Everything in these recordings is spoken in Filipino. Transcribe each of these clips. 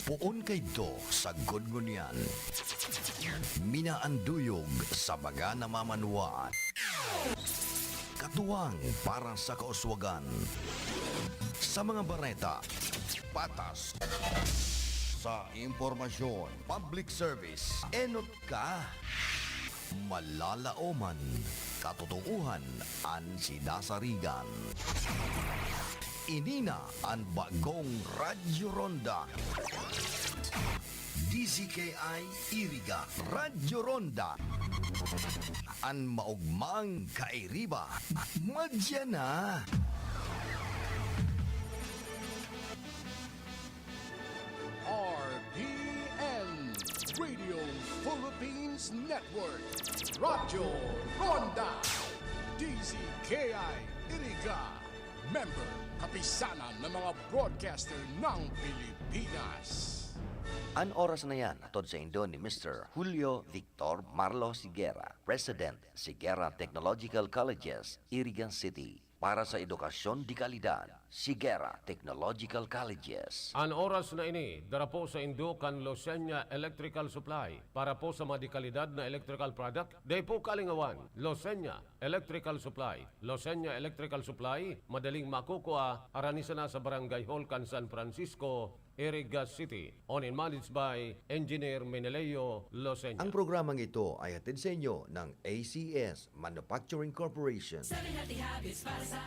Puon kay do sa gudngunyan. Minaanduyog sa baga na mamanuan. Katuwang para sa kauswagan. Sa mga bareta, patas. Sa impormasyon, public service, enot ka. Malalaoman, katotohanan an sinasarigan. Inina ang bagong Radyo Ronda. DZKI Iriga Radyo Ronda. An maugmang kairiba. Madya na. RPN Radio Philippines Network Radyo Ronda DZKI Iriga Member Kapisanan ng mga broadcaster ng Pilipinas. An oras na yan, atod sa Indo ni Mr. Julio Victor Marlo Sigera, President, Sigera Technological Colleges, Irigan City. Para sa edukasyon di kalidad, Sigera Technological Colleges. An oras na ini, dara po sa Indo kan Losenya Electrical Supply. Para po sa madikalidad na electrical product, day po kalingawan, Losenya Electrical Supply. Losenya Electrical Supply, madaling makukuha, aranisa na sa Barangay Hall kan San Francisco, Iriga City. Owned and managed by Engineer Meneleo Losenya. Ang programang ito ay hatid sa inyo ng ACS Manufacturing Corporation.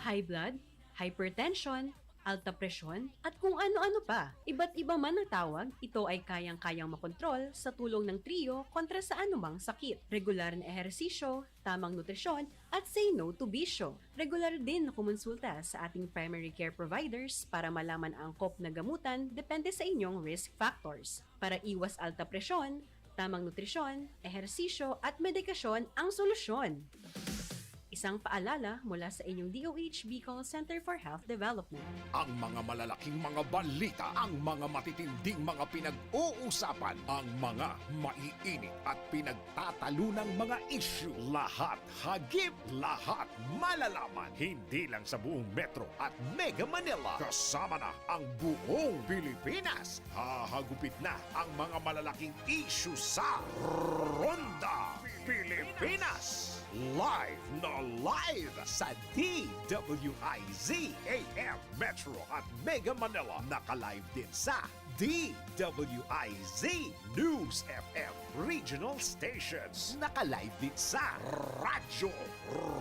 High blood, hypertension, alta presyon, at kung ano-ano pa. Iba't iba man ang tawag, ito ay kayang-kayang makontrol sa tulong ng trio kontra sa anumang sakit. Regular na ehersisyo, tamang nutrisyon, at say no to bisyo. Regular din na kumonsulta sa ating primary care providers para malaman ang angkop na gamutan depende sa inyong risk factors. Para iwas alta presyon, tamang nutrisyon, ehersisyo at medikasyon ang solusyon. Isang paalala mula sa inyong DOH Bicol Center for Health Development. Ang mga malalaking mga balita, ang mga matitinding mga pinag-uusapan, ang mga maiinit at pinagtatalunang mga issue. Lahat hagip, lahat malalaman. Hindi lang sa buong Metro at Mega Manila. Kasama na ang buong Pilipinas. Hahagupit na ang mga malalaking issue sa Ronda Pilipinas. Live na live sa DWIZ AM Metro at Mega Manila. Naka-live din sa DWIZ News FM Regional Stations. Naka-live din sa Radyo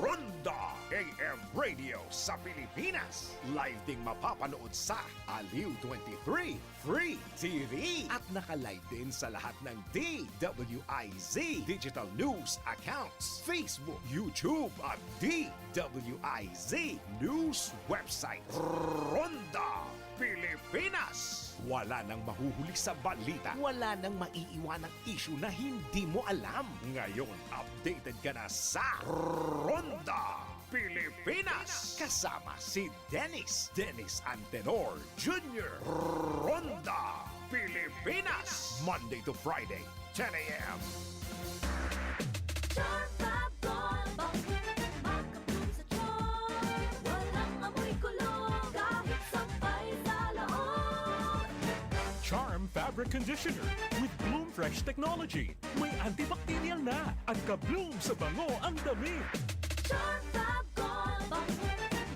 Ronda AM Radio sa Pilipinas. Live ding mapapanood sa Aliw 23 Free TV. At naka-live din sa lahat ng DWIZ Digital News accounts, Facebook, YouTube at DWIZ News website. Ronda Pilipinas. Wala nang mahuhuli sa balita. Wala nang maiiwanang issue na hindi mo alam. Ngayon, updated ka na sa Ronda Pilipinas. Kasama si Dennis Antenor Jr. Ronda Pilipinas. Monday to Friday, 10 a.m. Charm Fabric Conditioner with Bloom Fresh Technology. May antibacterial na at ka-bloom sa bango ang damit. Charm Fab Gold,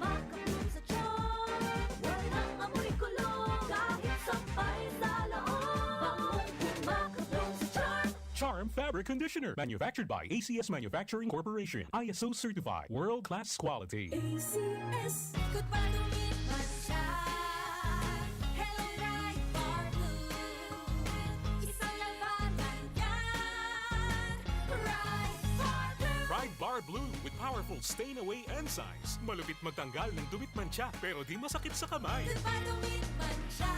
makabloom sa charm. Walang amoy kulong, kahit sampay sa laon. Makabloom sa charm. Charm Fabric Conditioner. Manufactured by ACS Manufacturing Corporation. ISO certified. World-class quality. ACS, good pa lumipat siya. Hello, Bright Bar Blue. Isang labanan yan. Bright Bar Blue. Pride Bar Blue with powerful stain-away enzymes. Malupit magtanggal ng dumit mancha pero di masakit sa kamay. Good pa lumipat siya.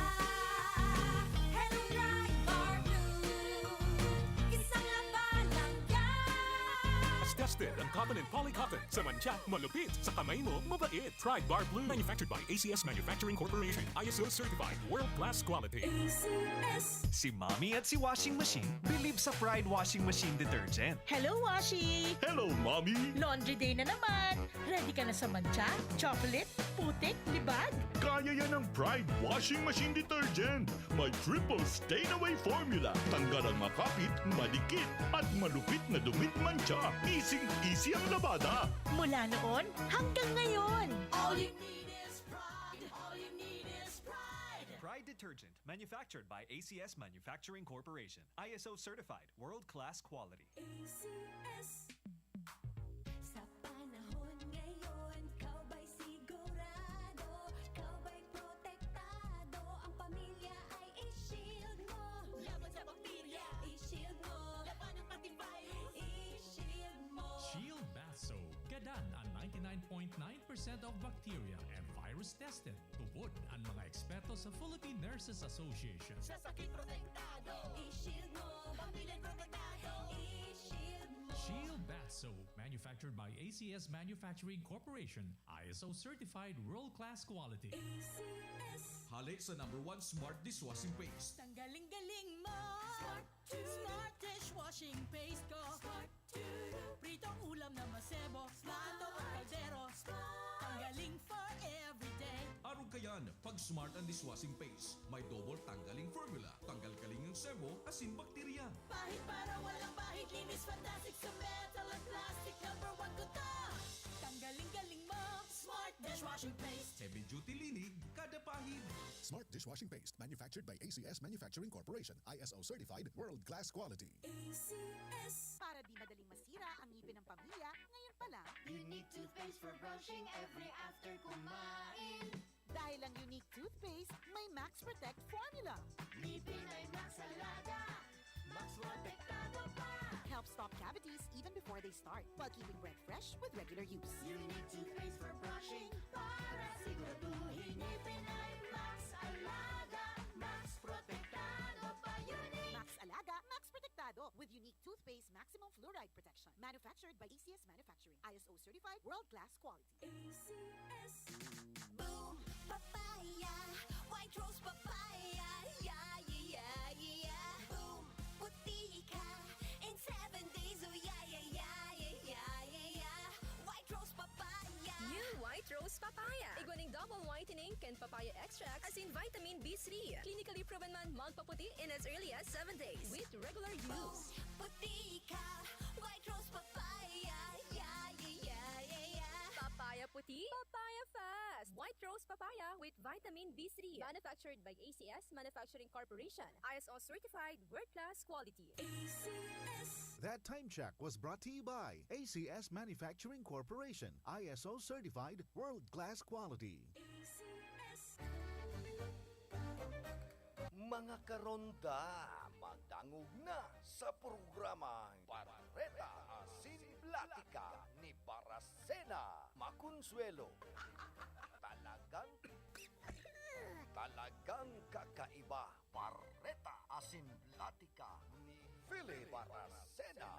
Hello, Bright Bar Blue. Isang labanan yan. As trusted ang cotton and polycotton. Sa mantsa, malupit. Sa kamay mo, mabait. Pride Bar Blue. Manufactured by ACS Manufacturing Corporation. ISO certified. World-class quality. Si Mommy at si Washing Machine believe sa Pride Washing Machine Detergent. Hello, Washi! Hello, Mommy! Laundry day na naman! Ready ka na sa mancha, chocolate, putik, libag? Kaya yan ng Pride Washing Machine Detergent. May triple stain-away formula. Tanggal ang makapit, malikit, at malupit na dumit mancha. Easy ang labada. Mula noon hanggang ngayon! All you need is pride. All you need is pride. Pride Detergent, manufactured by ACS Manufacturing Corporation. ISO certified, world-class quality. ACS. Sa panahon ngayon, kau ba'y sigurado? Kau ba'y protektado? Ang pamilya ay i-shield mo. Laban sa bakterya, i-shield mo. Laban ng antivirus, i-shield mo. Shield Bath Soap. Gadan ang 99.9% of bacteria and virus tested. Tubod ang mga eksperto sa Philippine Nurses Association. Sa sakit protektado, i-shield mo. Pamilya protektado, i-shield mo. Shield Bath Soap, manufactured by ACS Manufacturing Corporation, ISO certified world-class quality. ACS. Halik sa #1 Smart Dishwashing Paste. Tanggaling-galing mo! Smart to Smart dishwashing paste ko! Smart to Pritong ulam na masebo, plato o kaldero. Tanggaling for everyday. Araw kayan, pag Smart ang Dishwashing Paste, may double tanggaling formula. Tanggal kaling ng sebo, asin bakterya. Pahit para walang bahid, linis fantastic sa metal at plastic. #1 ko to! Tanggaling-galing mo! Smart dishwashing paste! Heavy duty linig, kada pahid. Smart Dishwashing Paste, manufactured by ACS Manufacturing Corporation. ISO certified, world-class quality. ACS. Para di madaling masira ang ngipin ng pamilya, ngayon pa lang. Unique toothpaste for brushing every after kumain. Dahil ang unique toothpaste, may Max Protect formula. Ngipin ay Max Alaga. Max protektado pa. Helps stop cavities even before they start, while keeping breath fresh with regular use. Unique toothpaste for brushing. Para siguraduhin ngipin ay Max Alaga. Max protektado pa. Unique. Max Alaga, Max Protectado with unique toothpaste maximum fluoride protection. Manufactured by ACS Manufacturing. ISO certified world-class quality. ACS. Boom. Papaya. White rose papaya. Yeah, yeah, yeah. Boom. Puti ka. In 7 days. Oh, yeah, yeah, yeah, yeah, yeah, yeah. White rose papaya. New White Rose Papaya. Iguaning double whitening and papaya extract as in vitamin B3. Clinically proven man magpaputi in as early as 7 days with regular use. Puti ka. White rose papaya. Yeah, yeah, yeah, yeah, yeah. Papaya puti, papaya fast. White Rose Papaya with vitamin B3. Manufactured by ACS Manufacturing Corporation. ISO certified world-class quality. ACS. That time check was brought to you by ACS Manufacturing Corporation. ISO certified, world-class quality. ACS. Mga karonda, magdangog na sa programang Barreta Asin Platica ni Baracena Maconsuelo. Talagang kakaiba. Barreta Asin Platica ni Philip Baracena.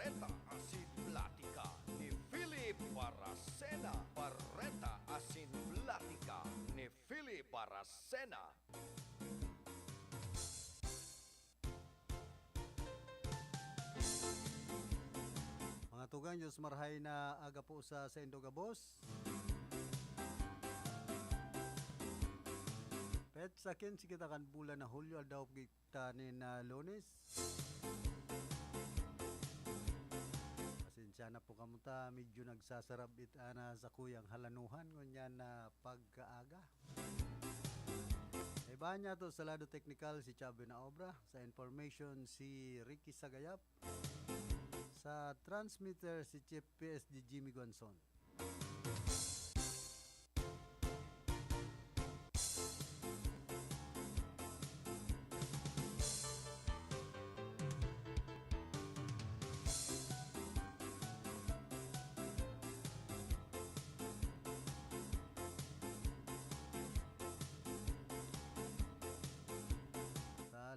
Barreta Asin Platica ni Philip Baracena. Barreta Asin Platica ni Philip Baracena. Mga tugang, Diyos marhay na aga po sa Indogabos. Pet sakin si kita kan bulan na Hulyo daw kita ni na Lunes. Pasensya na po kamuta, medyo nagsasarap na sa kuyang halanuhan ngunyan na pagkaaga. Iba niya to sa lado technical si Chabe na Obra, sa information si Ricky Sagayap, sa transmitter si Chief PSD Jimmy Gonzon.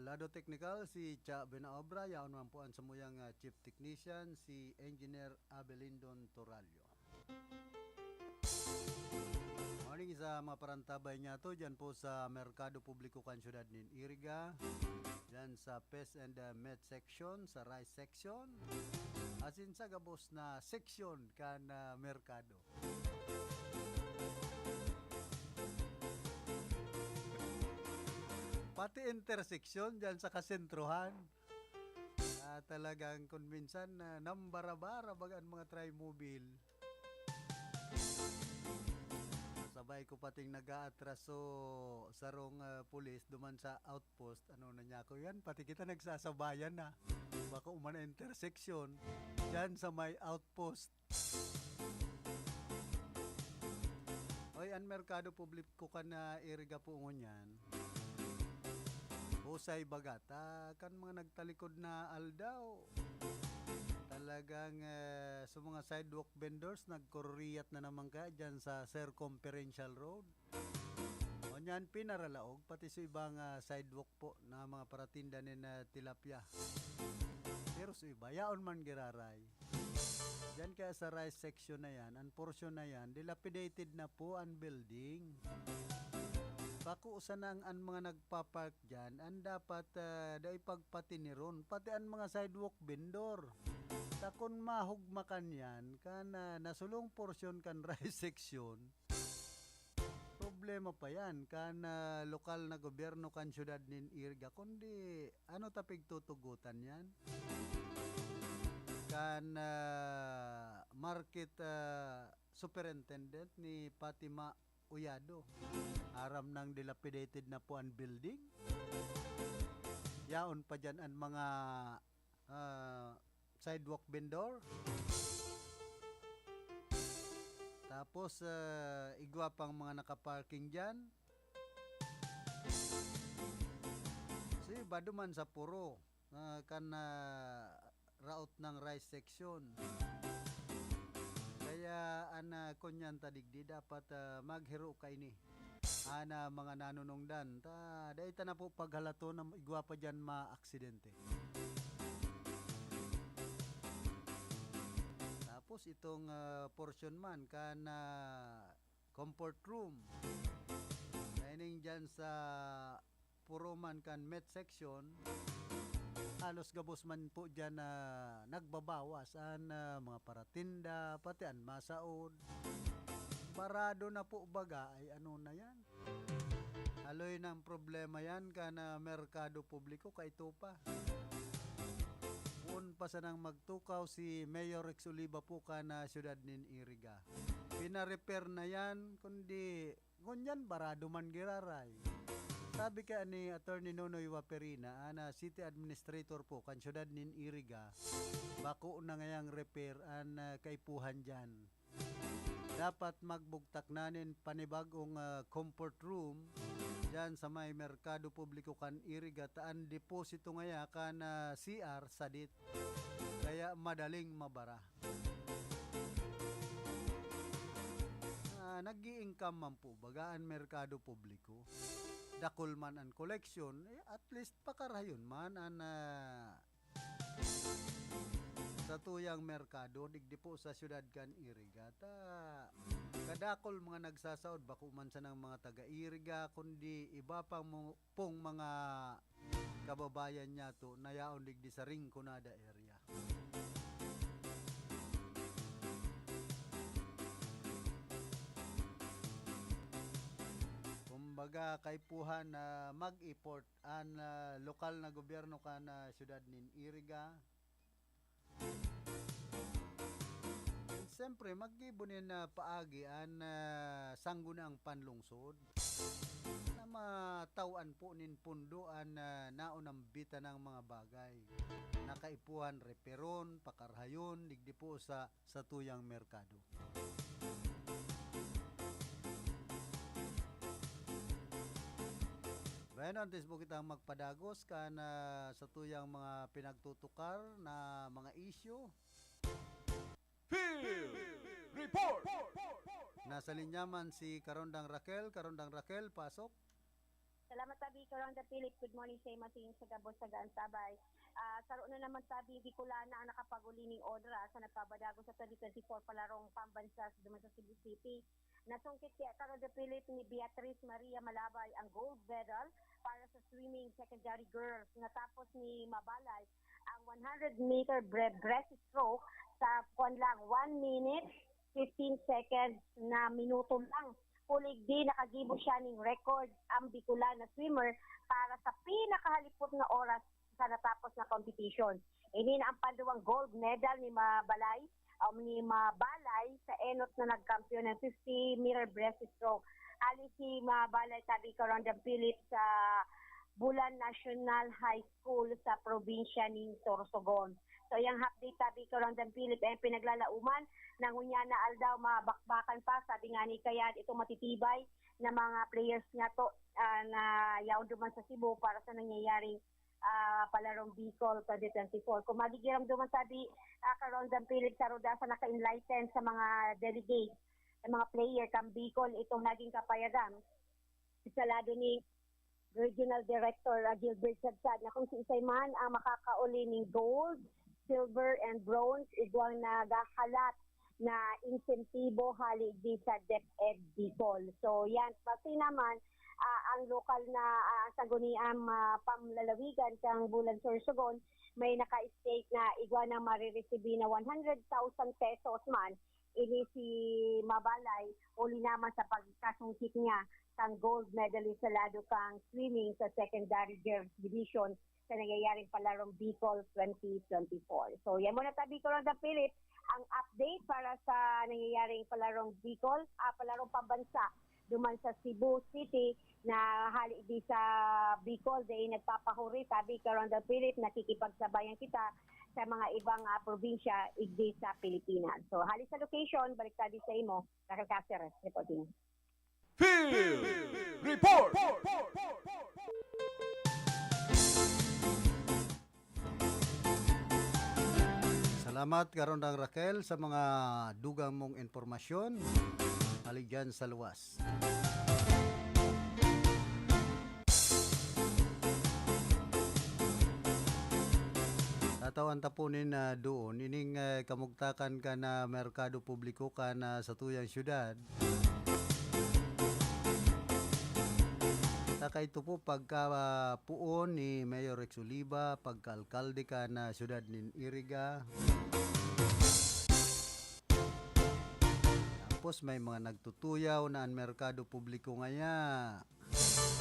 Lado technical si Cha Benaobra, yaon man po ang samuyang chief technician si Engineer Abelindon Toralio. Morning sa mga parantabay niya to dyan po sa Merkado Publiko kan Syudad nin Iriga, dyan sa Pest and Met section, sa Rice section, asin sa gabos na section kan Merkado. Pati intersection dyan sa kasentruhan. Talagang kung minsan nambara-bara bagaan mga tri-mobile. Sabay ko pating nag-aatraso sarong pulis duman sa outpost. Ano na niya ko yan? Pati kita nagsasabayan na. Baka umana intersection dyan sa may outpost. Oy, ang Merkado Publiko ka na iriga po ngunyan. Husay bagata kan mga nagtalikod na aldaw. Talagang sa mga sidewalk vendors nagkororiyat na naman ka dyan sa circumferential road. O nyan pinaralaog pati sa ibang sidewalk po na mga paratinda ni na tilapia. Pero sa iba, yaon man giraray. Dyan kaya sa rice section na yan, ang portion na yan, dilapidated na po ang building. Bako usan ang mga nagpapark dyan, ang dapat dai pagpatiniron, pati ang mga sidewalk vendor. Takon mahugmakan yan, kan nasulong portion kan rice section, problema pa yan, kan lokal na gobyerno kan syudad nin Iriga, kundi ano tapig tutugutan yan? Kan market superintendent ni Fatima Uyado, aram ng dilapidated na po ang building. Yaon pa dyan ang mga sidewalk vendor. Tapos igwa pang mga nakaparking dyan. So iba duman sa puro kan route ng rice section. Kaya ana kunyan tadigdi dapat maghiro kay ni ana mga nanunungdan ta dayta na po paghalato na igwa pa diyan ma-aksidente. Tapos itong portion man kan comfort room dining diyan sa puro man kan met section, halos gabos man po dyan na nagbabawas ang mga paratinda, pati ang masaod. Barado na po baga ay ano na yan. Haloy ng problema yan ka na Merkado Publiko kay ito pa. Un pa sa nang magtukaw si Mayor Rex Oliva po ka na syudad nin Iriga. Pina-repair na yan, kundi ngunyan barado man giraray. Sabi ka ni Attorney Nonoy Waperina, ana City Administrator po, kan syudad nin Iriga, bako na ngayang repair an kaipuhan dyan. Dapat magbugtak nanin panibagong comfort room dyan sa may Merkado Publiko kan Iriga, taan deposito ngaya kan CR sadit. Kaya madaling mabara. Nag-i-income man po bagaan Merkado Publiko. Dakol man ang collection, at least pakarayon man ang sa sa tuyang merkado digdi po sa syudad kan Iriga ta kadakol mga nagsasaod bako man sa ng mga taga Iriga kundi iba pang pong mga kababayan niya to nayaon digdi sa Rinconada area. Kumbaga kaipuhan na mag-import an lokal na gobyerno ka na syudad nin Iriga. Siyempre, maggibunin na paagi an sanggunang panlungsod na matauan po nin pundo an naunang bita ng mga bagay. Nakaipuhan reperon, pakarhayon, digdi po sa tuyang merkado. Bayan antes po kitang magpadagos ka na sa tuyang mga pinagtutukar na mga issue. Field Report! Nasa linyaman si Karondang Raquel. Karondang Raquel, pasok. Salamat tabi Karonda Philip. Good morning sa mating sa Gabos sa Gaantabay. Karoon na naman tabi Bicolana ang nakapaguli ning Odra sa nagpabadago sa 2024 palarong pambansa sa Duman sa Cebu City. Nasungkit kay Karonda Philip ni Beatrice Maria Malabay ang gold medal para sa swimming secondary girls. Natapos ni Mabalay ang 100-meter breaststroke sa lang 1 minute 15 seconds na minuto lang. Pulig di nakagibo siya ng record ang Bicolana swimmer para sa pinakahalipot na oras sa natapos na competition. Ini na ang panduwang gold medal ni Mabalay sa enot na nagkampiyon ng 50-meter breaststroke. Ali si Mabalay tabi Karonda Philip sa Bulan National High School sa probinsya ng Sorsogon. So yung update tabi Karonda Philip ay pinaglalauman ng unyana aldaw mabakbakan pa sabi nga ni Kayad itong matitibay na mga players niya to na yaon duman sa Cebu para sa nangyayaring palarong Bicol 2024. Kung magigiram duman sabi Karonda Philip sa roda sa naka-enlighten sa mga delegates sa mga player kang Bicol itong naging kapayagan sa lado ni Regional Director Gilbert Sadsad na kung si Isay man ang makakauli ng gold, silver and bronze igwang nagahalat na insentibo haligi sa DepEd Bicol. So yan, pati naman ang lokal na sangguniang pamlalawigan kang Bulan Sorsogon may naka-state na igwa na marireceive na 100,000 pesos man ini si Mabalay uli naman sa pagkasungkit niya kang gold medalist sa lado kang swimming sa secondary girls division sa nangyayaring palarong Bicol 2024. So yan muna tabi Karonda Philip ang update para sa nangyayaring palarong Bicol, palarong pambansa duman sa Cebu City na haligi sa Bicol day nagpapahuri tabi Karonda Philip nakikipagsabayan kita sa mga ibang probinsya igdi sa Pilipinas. So halis sa location balik tabi sa imo Raquel Cáceres reporting. Field Report! Salamat Karondang Raquel sa mga dugang mong informasyon. Haligyan sa luwas. Tatawan tapunin na doon, ining kamugtakan ka na merkado publiko ka na sa tuyang syudad. Taka ito po pagka puon ni Mayor Rex Oliva, pagka-alkalde ka na syudad nin Iriga. Tapos may mga nagtutuyaw na ang merkado publiko ngaya.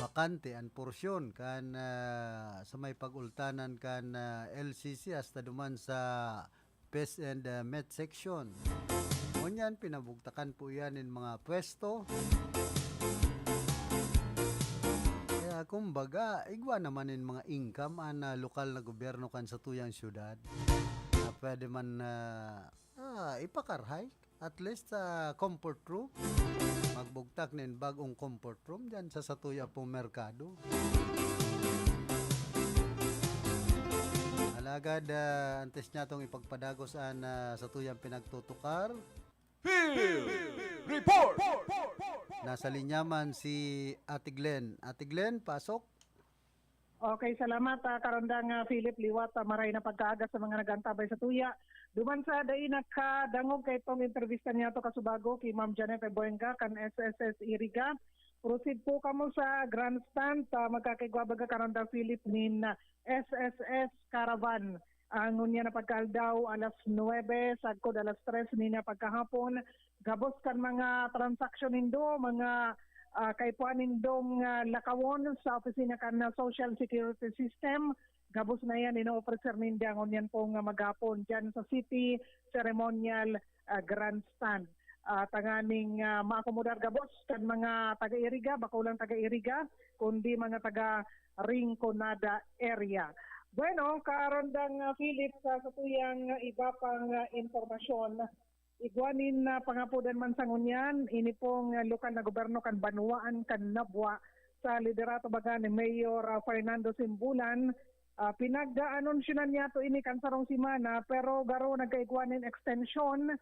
Bakante ang porsyon kan sa may pagultanan kan LCC hasta duman sa Pest and Met section. Ngunyan pinabugtakan po yan in mga pwesto. Kaya kumbaga igwa naman in mga income an lokal na gobyerno kan sa tuyang syudad na pwede man ipakarhay at least sa comfort room. Magbugtak nin bagong comfort room dyan sa satuya pong merkado. Alagad antes niya itong ipagpadagos sa tuyang pinagtutukar. Field Report! Nasa linyaman si Ate Glenn. Ate Glenn, pasok. Okay, salamat Karondang Philip Liwat. Maray na pagkaaga sa mga nagantabay sa tuya. Duman sa dai nakadangog kay itong intervista niya to kasubago kay Ma'am Janet Buenga kan SSS Iriga. Proceed po kamo sa grandstand magkakigwabaga karanda Philip nin SSS Caravan. Ang unya na pagkaldaw alas 9 sagkod alas 3 niya pagkahapon. Gabos kan mga transaksyon nindo, mga kay puan nindong lakawon sa opisina kan Social Security System. Gabos na yan, ino-officer ninda ang yan pong maghapon dyan sa City Ceremonial Grandstand. Tanganing maakomodar gabos kan mga taga-Iriga, bako lang taga-Iriga, kundi mga taga-Rinconada area. Bueno, karondang Philip sa tuyang iba pang impormasyon, igwanin na pangapudan man sa ngunyan, ini pong lokal na gobyerno kan Banuaan kan Nabwa sa liderato baga ni Mayor Fernando Simbulan. Pinag-anunsyonan niya to ini kan sarong simana pero garo nagkaigwanin extension,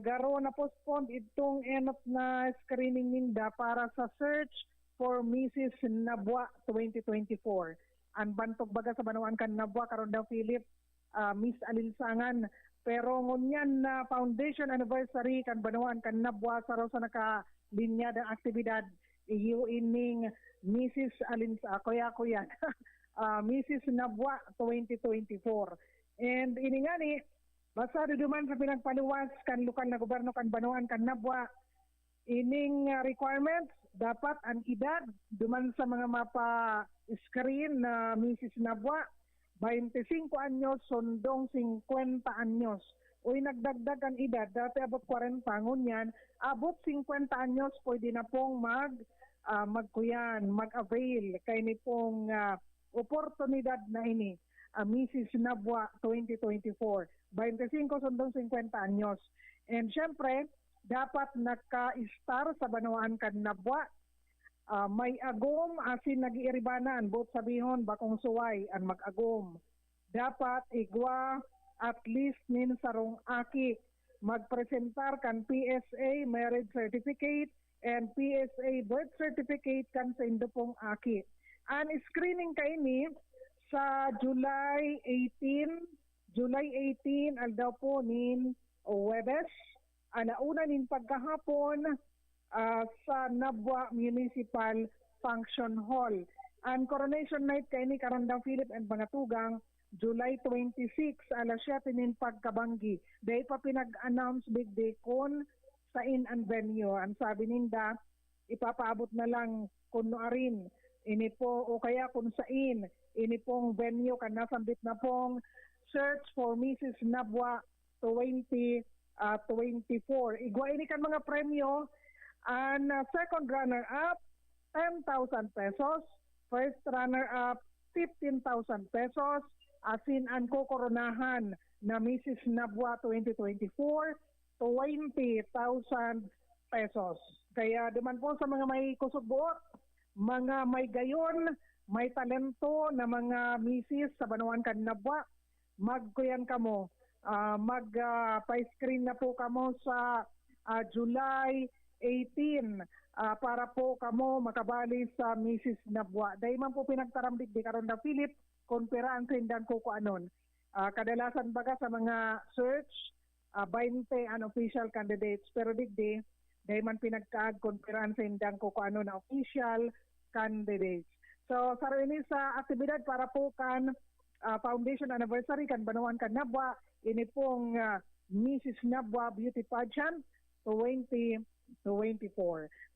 garo na postpone itong enot na screening ninda para sa search for Mrs. Nabwa 2024. Ang bantog baga sa Banuaan kan Nabwa karon daw Philip Miss Alinsangan pero ngunyan na foundation anniversary kan Banuaan kan Nabwa sa raw sa nakalinya ng aktibidad iyo ining Mrs. Kuya Mrs. Nabwa 2024. And ini nga ni, basta duman sa pinagpaluwas kan lokal na gobyerno kan Banuaan kan Nabwa, ining requirements, dapat ang edad duman sa mga mapa-screen na Mrs. Nabwa, 25 anyos, sondong 50 anyos. Uy, nagdagdag ang edad, dati abot 40, ngunyan, abot 50 anyos, pwede na pong mag-avail kay ni pong oportunidad na ini, Mrs. Nabwa 2024. 25 sondong 50 anyos. And syempre, dapat naka-star sa Banuaan kan Nabwa. May agom asin nag-iiribanan, both sabihon, bakong suway, ang mag-agom. Dapat igwa at least nin sarong aki. Magpresentar kan PSA marriage certificate and PSA birth certificate kan sa indopong aki. Ang screening kaini sa July 18 aldaw po nin Webes, alauna nin pagkahapon sa Nabwa Municipal Function Hall. Ang coronation night kaini karandang Philip and mga tugang July 26 alas 7 nin pagkabanggi. Dahil pa pinag-announce big day kon sa in and venue. Ang sabi ninda, ipapaabot na lang kuno arin ini po o kaya kung sain ini pong venue kan nasambit na pong search for Mrs. Nabwa 2024. Igwa ini kan mga premyo, ang second runner up 10,000 pesos, first runner up 15,000 pesos, asin ang kokoronahan na Mrs. Nabwa 2024 20,000 pesos. Kaya duman po sa mga may kusubot, mga may gayon, may talento na mga misis sa Banuaan kan Nabwa, magkuyan kamo, pa-screen na po kamo sa July 18 para po kamo makabali sa Mrs. Nabwa. Dahil man po pinagtaramdik di karon na Philip, kumpira ang sindang ko anon. Kadalasan baga sa mga search, 20 unofficial candidates, pero digdi, dahil man pinagkaag kumpira ang sindang ko ano na official candidates. So, sa ini sa aktibidad para po kan foundation anniversary kan Banuaan kan Nabwa, ini pong Mrs. Nabwa Beauty Pageant 2024.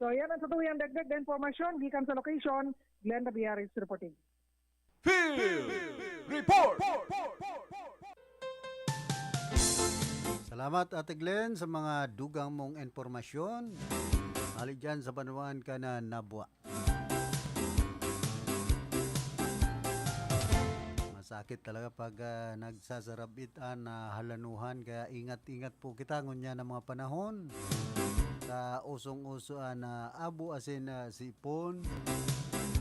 So, yan ang satuyang dagdag na informasyon gikan sa location, Glenda Biaris reporting. Field Report! Salamat Ate Glenn sa mga dugang mong informasyon. Ali dyan sa Banuaan ka na Nabwa. Masakit talaga pag nagsasarabitan na halanuhan. Kaya ingat-ingat po kita ngunya ng mga panahon. Sa usong-uso na abo asin sipon.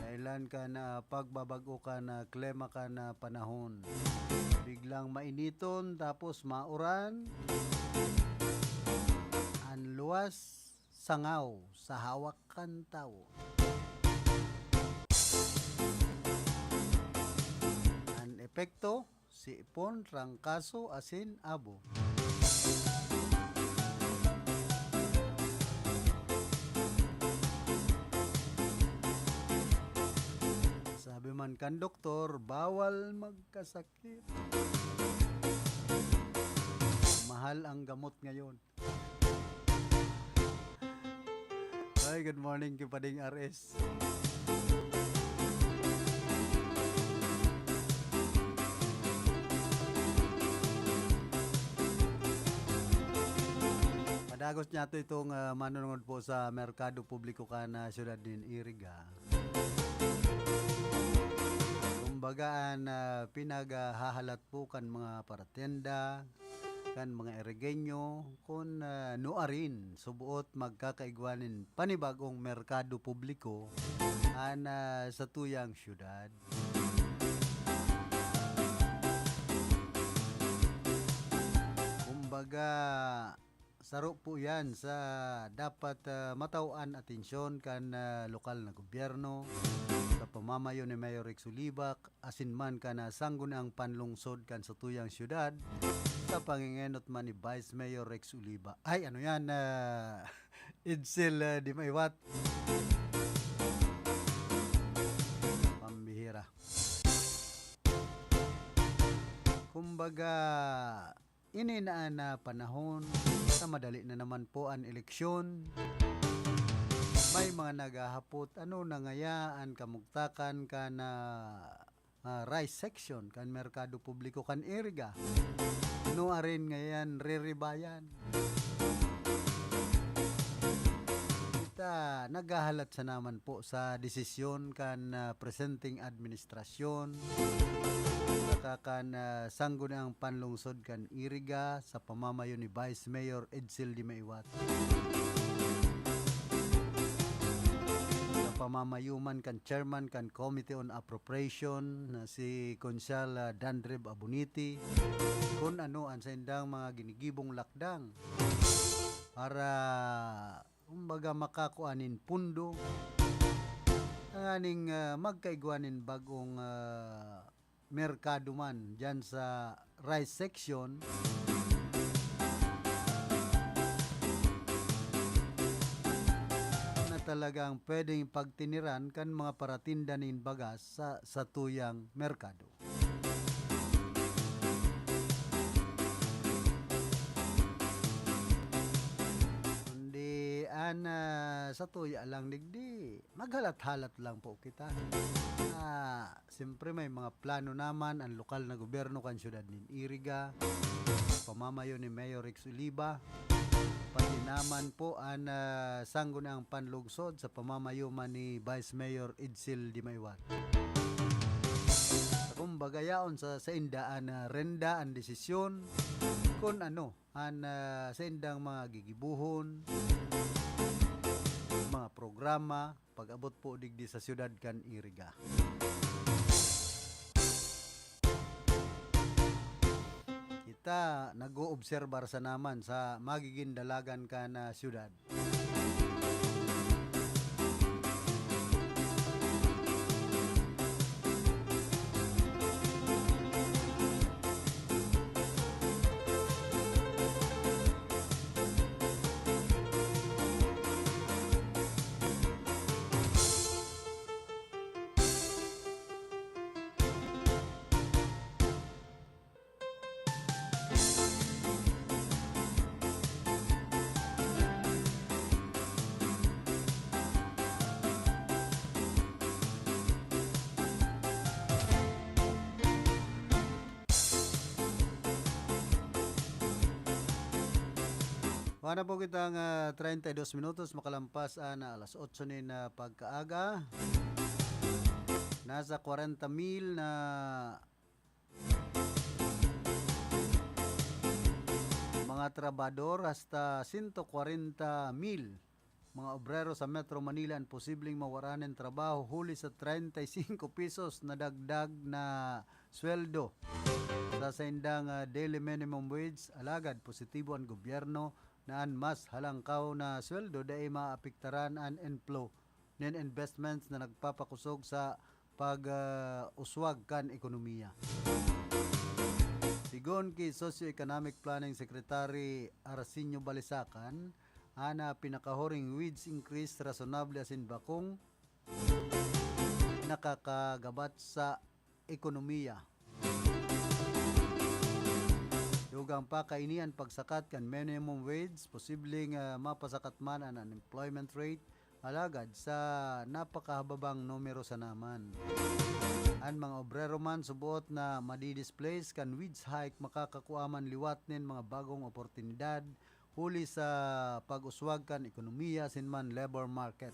Kailan ka na pagbabago ka na klima ka na panahon. Biglang mainiton tapos mauran. Ang luwas sangaw sa hawak kan tao. Ang epekto sipon, trangkaso, asin, abo. Sabi man kan doktor, bawal magkasakit. Mahal ang gamot ngayon. Hi, good morning Kipading RS. Padagos niya itong manunungod po sa Merkado Publiko kana siyudad din Iriga. Kumbagaan pinaghahalat po kan mga paratenda, kan mga Irigenyo, kung nuarin subuot magkakaigwanin panibagong Merkado Publiko sa tuyang siyudad. Kumbaga saro po yan sa dapat matawaan atensyon kan lokal na gobyerno sa pamamayo ni Mayor Rex Ulibak asin man ka na sanggun ang panlungsod kan sa tuyang syudad sa pangingenot man ni Vice Mayor Rex Uliba. Ay ano yan, Idsel di maiwat. Pambihira. Kumbaga ininaan na panahon sa madali na naman po ang eleksyon. May mga naghahapot nangayaan kamugtakan kan rice section kan Merkado Publiko kan Iriga. Arin ngayon riribayan. Kita naghahalat sa naman po sa desisyon kan presenting administrasyon kan sanggun ang panlungsod kan Iriga sa pamamayo ni Vice Mayor Edsel Di Maiwat. Sa pamamayuman kan Chairman kan Committee on Appropriation na si Consial Dandreb Abuniti kung ano ang sendang mga ginigibong lakdang para kumbaga makakuanin pundo ang aning magkaigwanin bagong merkado man dyan sa rice section. Na talagang pwedeng pagtiniran kan mga paratinda nin bagas sa tuyang merkado. Kundi sa tuya lang digdi maghalat-halat lang po kita. Siyempre may mga plano naman ang lokal na gobyerno kan siyudad nin Iriga, pamamayo ni Mayor Rex Uliba, pati naman po ang sanggun ang panlungsod sa pamamayo man ni Vice Mayor Edsel Di Maiwat. Kumbaga yaon sa indaan renda ang desisyon kung ano ang sa indang mga gigibuhon, mga programa pag-abot po digdi sa siyudad kan Iriga. Kita nag-oobserbar sa naman sa magiging dalagan ka na siyudad. Paano po kitang 32 minutos makalampas na alas 8 nin na pagkaaga. Nasa 40,000 na mga trabador hasta 140,000 mga obrero sa Metro Manila ang posibleng mawaranan trabaho huli sa 35 pesos na dagdag na sweldo sa sendang daily minimum wage. Alagad positibo ang gobyerno naan mas halangkaw na sweldo dahil maapektaran ang inflow ng investments na nagpapakusog sa pag-uswag kan ekonomiya. Sigon ki Socio-Economic Planning Secretary Arsenio Balisacan, ana pinakahoring wage increase reasonable asin bakong nakakagabat sa ekonomiya. Dugang pa kainian pagsakat kan minimum wage, posibleng mapasakat man ang unemployment rate, alagad sa napakahababang numero sa naman. Ang mga obrero man subuot na madi-displace kan wage hike makakakuaman liwat nin mga bagong oportunidad huli sa pag-uswag kan ekonomiya sinman labor market.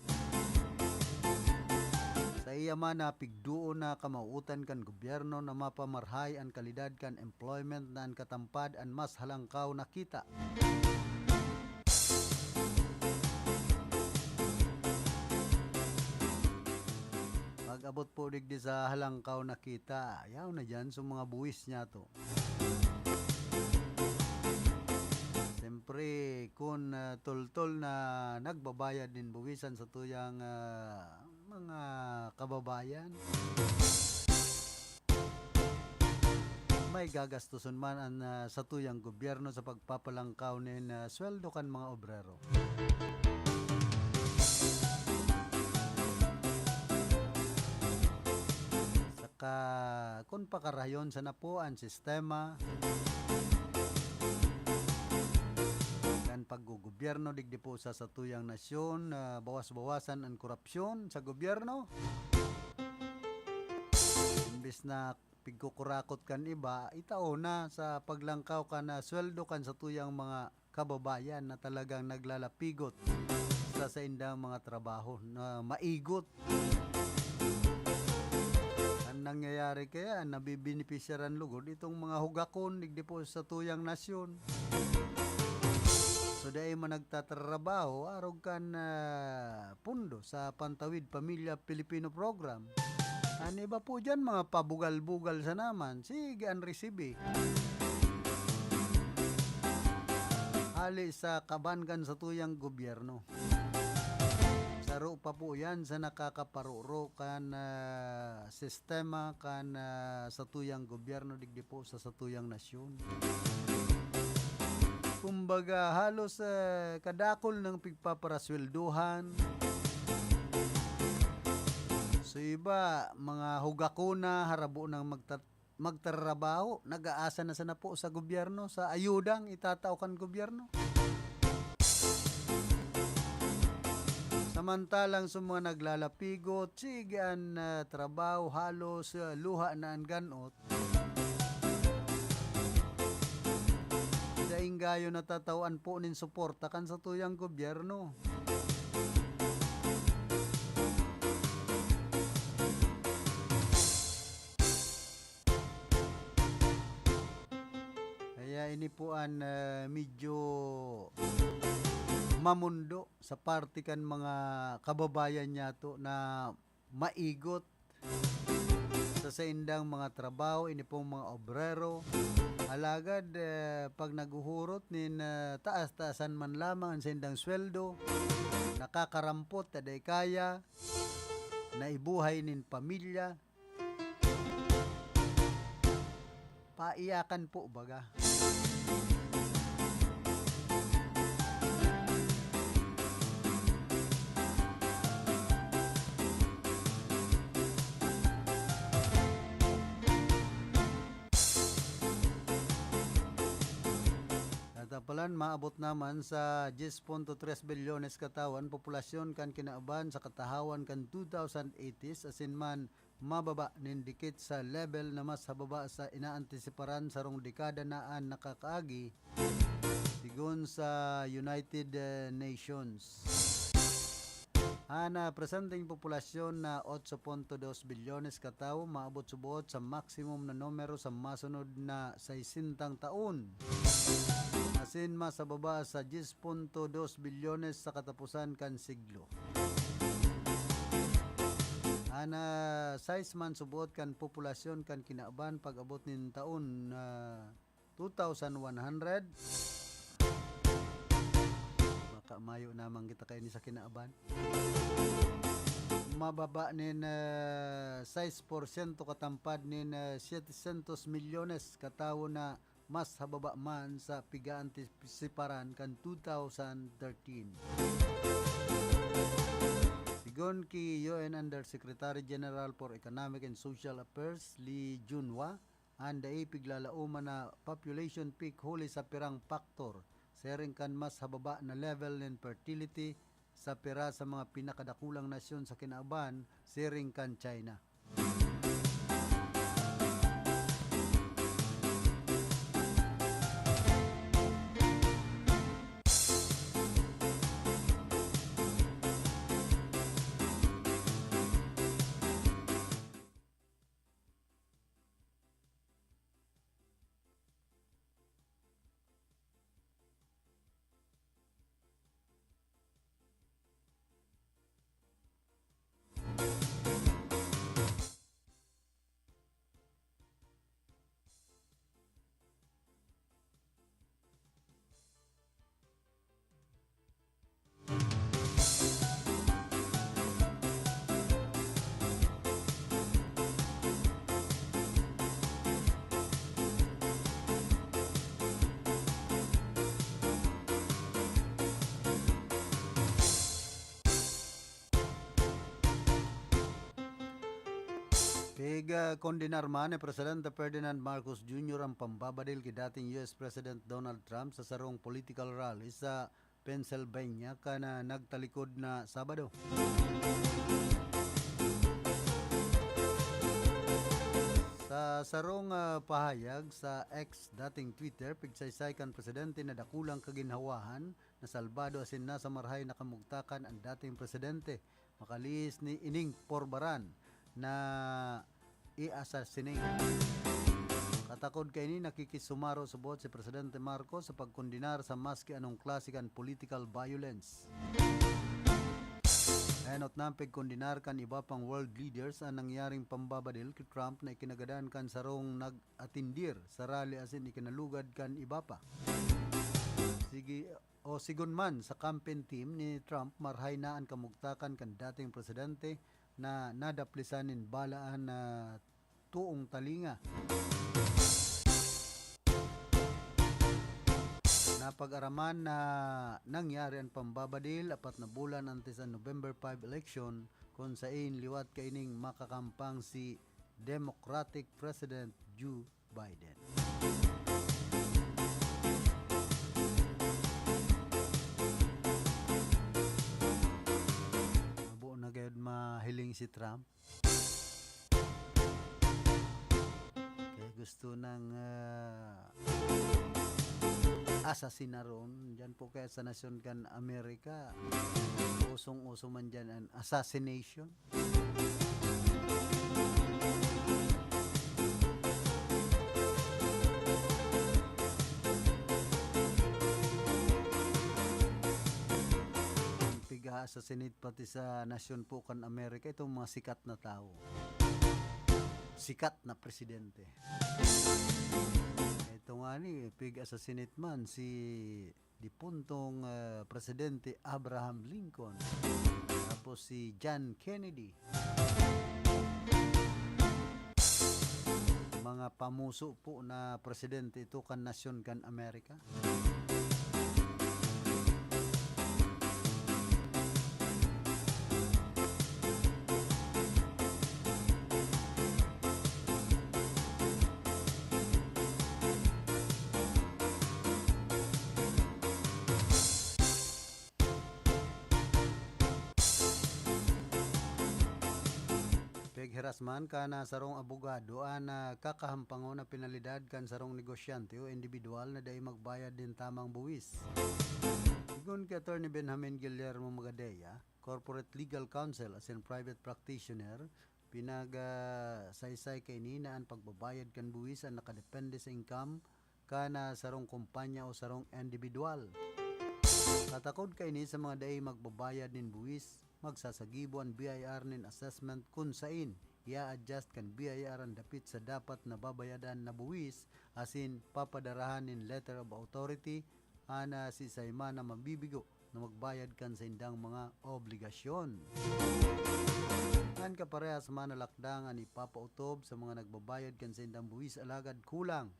Sa iya man na pigduo na kamauutan kan gobyerno na mapamarhay ang kalidad kan employment na ang katampad ang mas halangkaw na kita. Pag-abot po digdi sa halangkaw na kita, ayaw na dyan sa mga buwis niya to. Siyempre, kung tol-tol na nagbabayad din buwisan sa tuyang mga kababayan, may gagastuson man ang sa tuyang gobyerno sa pagpapalangkaw nin sweldo kan mga obrero. Saka kung pakarayon sa napo ang sistema kan paggugobyerno digdi po sa tuyang nasyon, bawas-bawasan ang korupsyon sa gobyerno. Imbes na pigkukurakot kan iba, itao na sa paglangkaw kan sweldo kan sa tuyang mga kababayan na talagang naglalapigot sa indang mga trabaho na maigot. Ang nangyayari kaya, nabibinipisyaran lugod itong mga hugakon digdi po sa tuyang nasyon. So dahil man nagtatrabaho, arog kan pundo sa Pantawid Pamilya Pilipino Program. Ano iba po dyan, mga pabugal-bugal sa naman, sige ang resibi. Ali sa kabangan sa tuyang gobyerno. Saro pa po yan sa nakakaparuro kan sistema kan sa tuyang gobyerno digdi po sa tuyang nasyon. Kumbaga halos kadakol ng pigpaparaswelduhan. So iba, mga hugakuna harabo ng magtrabaho, nag-aasa na sana po sa gobyerno, sa ayudang itatao kan gobyerno. Samantalang sa mga naglalapigot, sige ang trabaho, halos luha na ang ganot. Daing gayo natatawan po nin suporta kan sa tuyang gobyerno. Kaya ini po ang medyo mamundo sa parte kan mga kababayan niya to na maigot sa indang mga trabaho, ini pong mga obrero. Alagad pag naguhurot nin taas-taasan man lamang sa indang sweldo, nakakarampot taday kaya na ibuhay nin pamilya. Paiyakan po baga. Katapalan, maabot naman sa 10.3 bilyones katawan populasyon kan kinaaban sa katahawan kan 2080s asin man mababa nindikit sa level na mas hababa sa inaantisiparan sa rong dekada naan nakakaagi sigon sa United Nations. Ana presenting populasyon na 8.2 bilyones katao maabot subuot sa maximum na numero sa masunod na 60 taon. Asin mas baba sa 10.2 bilyones sa katapusan kan siglo. Ana size man subuot kan populasyon kan kinaaban pag-abot nin taon 2100. Baka mayo namang kita kay ni sa kinaaban. Mababa nin 6% katampad nin 700 milyones katao na mas hababa man sa piga-antisiparan kan 2013. Sigon ki UN Undersecretary General for Economic and Social Affairs Lee Junhwa, anda piglalauman na population peak huli sa pirang faktor, sering kan mas hababa na level ng fertility sa pira sa mga pinakadakulang nasyon sa kinauban, sering kan China. Kondinar man ni Presidente Ferdinand Marcos Jr. ang pambabadil kay dating US President Donald Trump sa sarong political rally sa Pennsylvania kana nagtalikod na Sabado. Sa sarong pahayag sa X dating Twitter, pigsaysay kan presidente na dakulang kaginhawahan na salbado asin na sa marhay nakamugtakan ang dating presidente makalis ni ining porbaran na i-assassinate. Katakod kay ni nakikisumaro subot si Presidente Marcos sa pagkondinar sa maski anong klase kan political violence. Enot nampig kondinar kan iba pang world leaders ang nangyaring pambabadil kay Trump na ikinagadan kan sarong nag-atindir sa rally asin ikinalugad kan iba pa. Sigon man sa campaign team ni Trump marhay na ang kamugtakan kan dating presidente na nadaplisanin balaan na tuong talinga. Napag-araman na nangyari ang pambabadil apat na bulan antes ang November 5 election kung saan liwat kaining makakampang si Democratic President Joe Biden. Mahiling si Trump. Kaya gusto ng asasinaron dyan po kaya sa nasyon kan Amerika. Usong-uso man dyan ang assassination. Assassinate pati sa nasyon po kan Amerika itong mga sikat na tao, sikat na presidente. Ito nga ni pig-assassinate man si dipuntong presidente Abraham Lincoln, tapos si John Kennedy, mga pamuso po na presidente ito kan nasyon kan Amerika. Hirasman ka na sarong abogado na kakahampango na penalidad kan sarong negosyante o individual na day magbayad din tamang buwis. Sigon kay Attorney Benjamin Guillermo Magadeya, Corporate Legal Counsel as in private practitioner, pinag-saysay kay nina ang pagbabayad kan buwis ang nakadepende sa income ka na sarong kumpanya o sarong individual. Katakod kay ni sa mga day magbabayad nin buwis, magsasagibo ang BIR nin assessment kung sain i-adjust kan BIR ang dapit sa dapat na babayadan na buwis asin papadarahan nin letter of authority ana si sayma na mabibigo na magbayad kan sa indang mga obligasyon. Ngan kaparehas manalakdang ang ipapautob sa mga nagbabayad kan sa indang buwis alagad kulang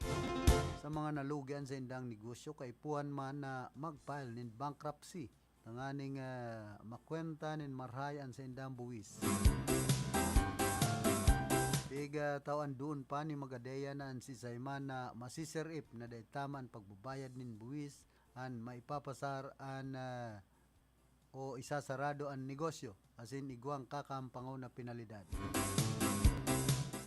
sa mga nalugian sa indang negosyo kay puan man na mag-file nin bankruptcy tanganing makwenta nin marhayan sa indang buwis. Biga tawan doon pa ni magadeya na si Sayman na masisirip na daitaman pagbabayad nin buwis an maipapasar an o isasarado ang negosyo asin iguang kakampangaw na penalidad.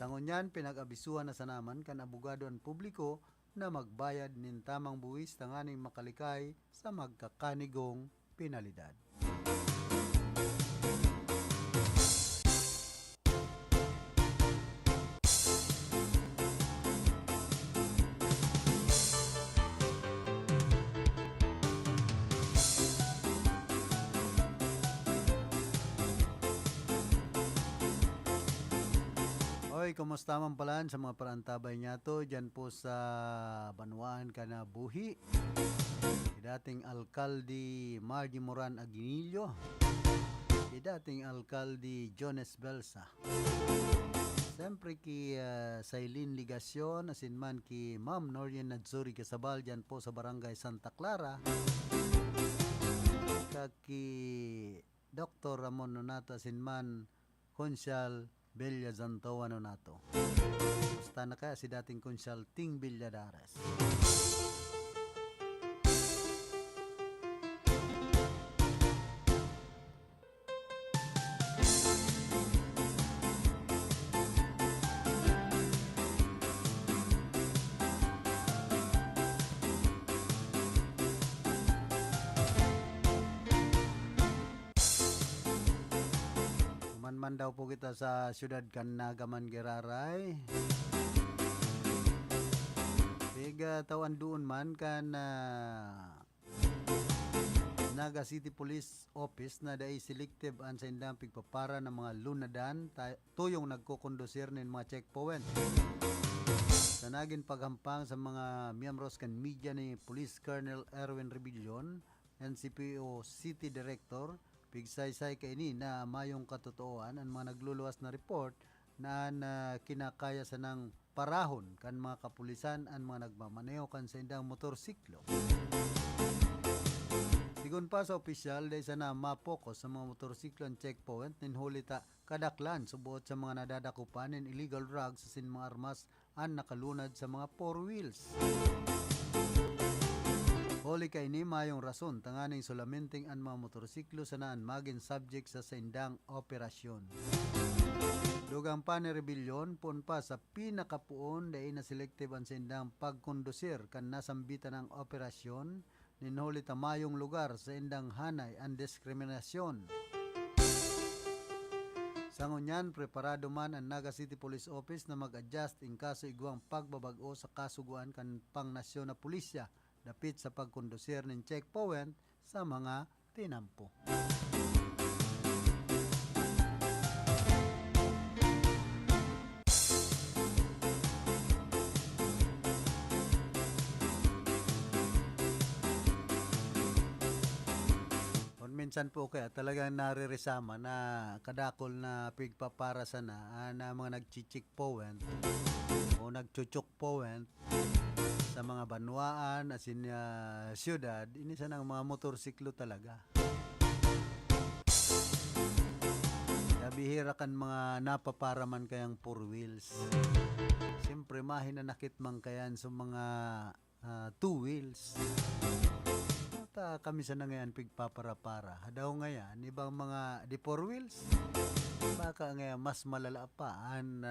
Sangunyan pinag-abisuhan na sanaman kan abogado ang publiko na magbayad nin tamang buwis tanganing makalikay sa magkakanigong penalidad. Oy, kumusta man pala sa mga parantabay niya to dyan po sa Banwaan Kanabuhi. Dating Alkalde Margie Moran Aguinillo. Dating Alkalde Jones Belsa. Siyempre ki Sailin Ligasyon asin man ki Ma'am Norien Nadzuri Kasabal dyan po sa Barangay Santa Clara. Ki Dr. Ramon Nonato asin man Konsyal Belia Zantoa Nonato. Basta na kaya si dating Konsyal Ting Villadares. Man daw po kita sa siyudad Kanagaman Giraray. Biga tawan doon man kan Naga City Police Office na dai selective an sa indang pigpapara ng mga lunadan tuyong nagkukondusir nin mga checkpoint. Sa naging paghampang sa mga miyembros kan media ni Police Colonel Erwin Rebillon, NCPO City Director, pigsaysay kaini na mayong katotooan ang mga nagluluwas na report na kinakaya sa nang parahon kan mga kapulisan ang mga nagmamaneho kan sa indang motorsiklo. Sigun pa sa opisyal dahil sana mapokus sa mga motorsiklo ang checkpoint ninhulita kadaklan subuot sa mga nadadakupan ng illegal drugs sa mga armas ang nakalunad sa mga four wheels. Huli kay ni mayong rason tanganing sulamenting ang mga motorsiklo sanaan maging subject sa sindang operasyon. Dugang pa ni Rebillon pun pa sa pinakapuon dahil na selective ang sindang pagkondusir kan nasambitan ng operasyon ninhuli tamayong lugar sa indang hanay ang diskriminasyon. Sangunyan, preparado man ang Naga City Police Office na mag-adjust in kaso iguang pagbabago sa kasuguan kan pangnasyon na pulisya dapit sa pagkondusir ng checkpoint sa mga tinampo. Minsan po kaya talagang naririsama na kadakol na pigpapara sana na mga nagchichik point o nagchuchuk point sa mga banwaan asin siyudad, inisa ng mga motorsiklo talaga. Bihira kan mga napaparaman kayang four wheels. Siyempre mahinanakit man kayan sa mga two wheels. Kami sana ngayon pigpapara-para. Daw ngayon, ibang mga di four wheels, baka ngayon mas malala pa ang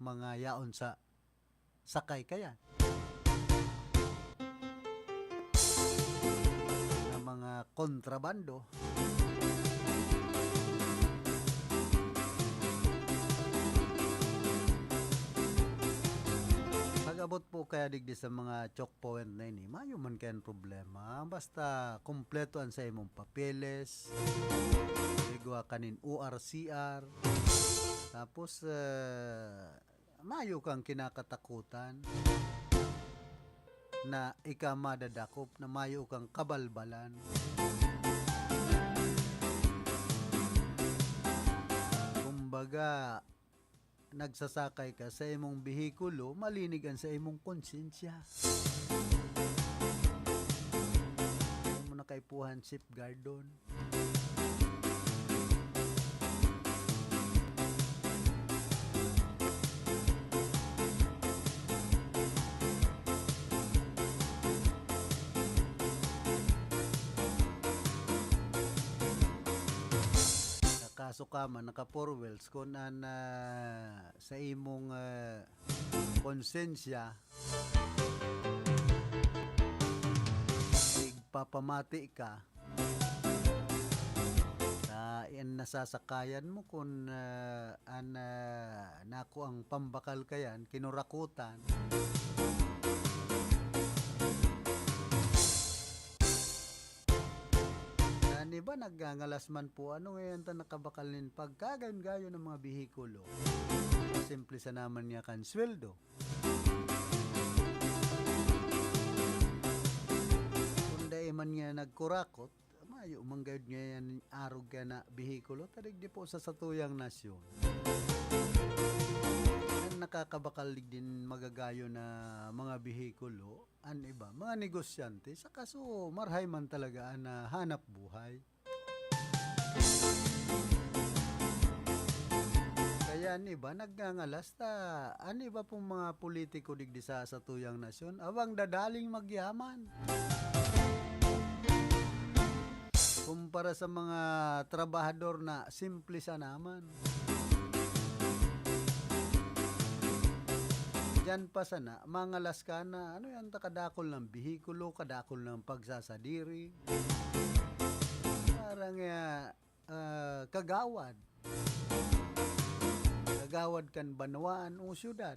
mga yaon sa sakay kaya. Na mga kontrabando. Abot po kaya digdi sa mga choke point na ini, mayo man kayan problema. Basta kompleto an sa imong papeles, igwa kanin URCR, tapos mayo kang kinakatakutan. na ika madadakop na mayo kang kabalbalan. Kumbaga, nagsasakay ka sa imong behikulo, malinigan sa imong konsensya. Huwag mo na kaipuhan safeguard doon. Kaso ka man naka four wheels kung sa imong konsensya igpapamati ka sa nasasakayan mo kung nako ang pambakal kayan kinurakutan. Di ba nagangalas man po ano ngayon ta nakabakalin pagkagayon-gayon ng mga behikulo. Simple sa naman niya kan sweldo. Kung dahil man niya nagkurakot, mayo manggayod niya yan arog ka na behikulo, tarig di po sa satuyang nasyon. Ang nakakabakalig din magagayo na mga behikulo, an iba, mga negosyante, sa kaso marhay man talaga na hanap buhay. Kaya iba nagngangalas ta iba pong mga politiko digdi sa tuyang nasyon awang dadaling magyaman kumpara sa mga trabahador na simple sa naman. Diyan pa sana mangalas ka na ano yan kadakol ng behikulo, kadakol ng pagsasadiri, parang kagawad kan banwaan o syudad.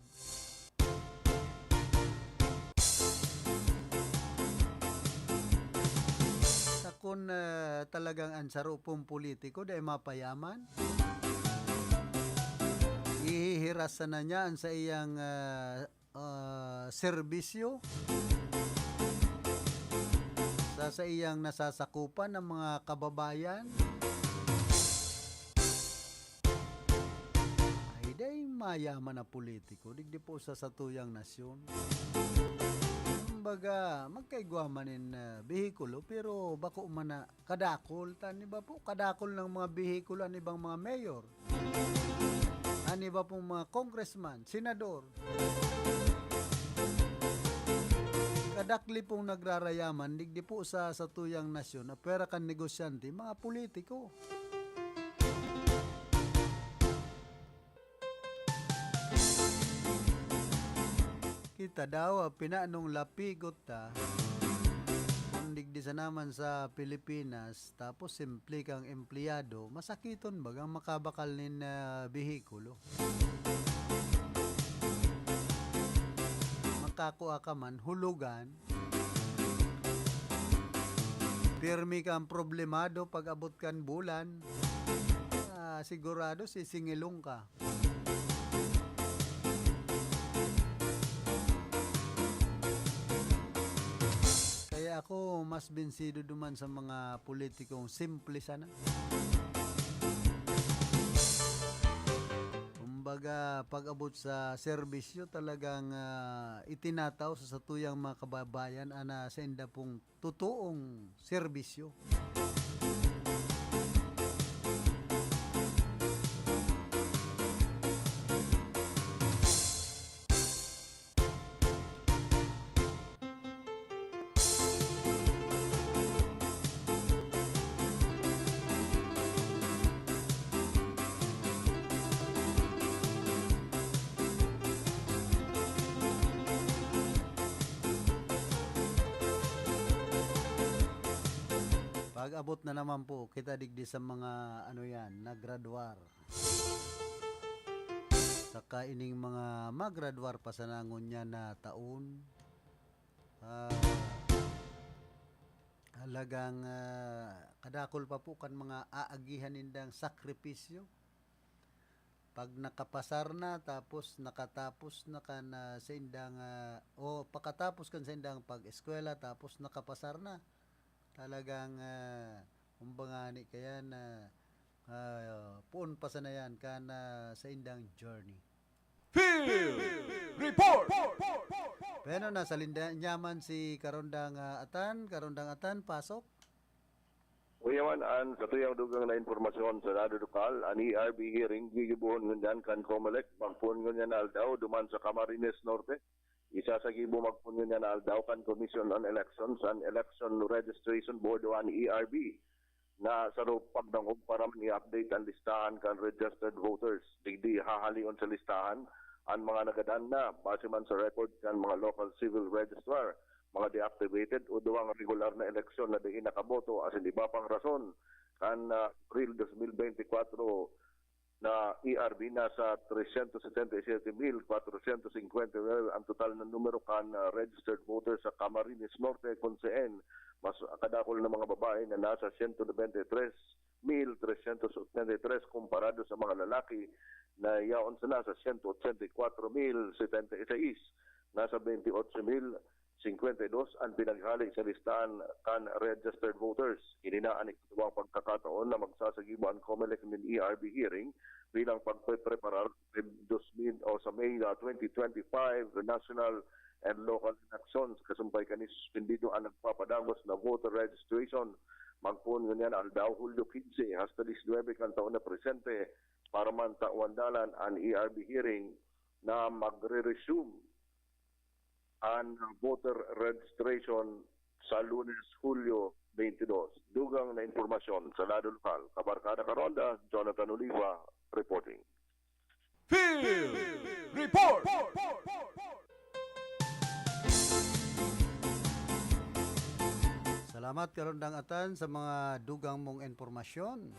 Sa kung talagang ansaro pong politiko dahil mapayaman, ihihirasan na niya sa iyang serbisyo sa iyang nasasakupan ng mga kababayan. Day mayaman na politiko digdi po sa satuyang nasyon. Kumbaga magkaigwamanin behikulo pero bako man na kadakol tani ba po kadakol ng mga behikulo an ibang mga mayor, an iba pong mga congressman, senador, kadakli pong nagrarayaman digdi po sa satuyang nasyon na pera kan negosyante mga politiko. Kita daw pinaanong lapigot ta digdi sa naman sa Pilipinas tapos simple kang empleyado masakiton bagang makabakal nin behikulo. Makakuha ka man hulugan, pirmi kang problemado pag abot kan bulan, sigurado sisingilong ka. Ako mas bensido duman sa mga politikong simple sana. Kumbaga pag-abot sa serbisyo talagang itinataw sa satuyang mga kababayan ana sa inda pong totoong serbisyo. Pag-abot na naman po kita digdi sa mga nagraduar. Saka ining mga magraduar pa sa nangon niya na taon. Halagang kadakol pa po kan mga aagihan nindang sakripisyo. pag nakapasar na tapos nakatapos na ka na sa indang o pagkatapos kan sa indang pag-eskwela tapos nakapasar na talagang kumbaga ni kaya na puon pa sa na yan ka na sa indang journey. Field Report! Pero nasa linyaman si Karondang Atan, pasok. Uyaman an katuyang dugang na informasyon sa Nado Dukal, an ERB hearing gigibuhon ngunyan kan Comelec, magpuon ngunyan na aldaw duman sa Camarines Norte. Isa sa gibo magpuon ngunyan na aldaw kan Commission on Elections and Election Registration Board o an ERB na sa pagdangog para man i-update ang listahan kan registered voters. Digdi hahalion sa listahan ang mga nagadan na base man sa record kan mga local civil registrar, mga deactivated o duwang regular na eleksyon na di nakaboto as iba pang rason kan April 2024 na ERB na sa 377,459 ang total na numero kan registered voters sa Camarines Norte kung saan mas kadakol na mga babae na nasa 193,383 komparado sa mga lalaki na yaon sila sa 184,076 nasa 28,052 ang pinaghali sa listahan kan registered voters. Ininaan ito ang pagkakataon na magsasagibo ang Comelec ng ERB hearing bilang pagpreparar sa May 2025 national and local elections. Kasumpay kanis suspendido ang nagpapadagos na voter registration. Magpuon ngunyan aldaw Hulyo 15 hasta 19 kan taon na presente para man tawandalan ang ERB hearing na magre-resume ang voter registration sa Lunes, Hulyo 22. Dugang na informasyon sa Lado Lokal. Kabarkada Karonda, Jonathan Oliva, reporting. Field Report! Salamat Karondang Atan sa mga dugang mong informasyon.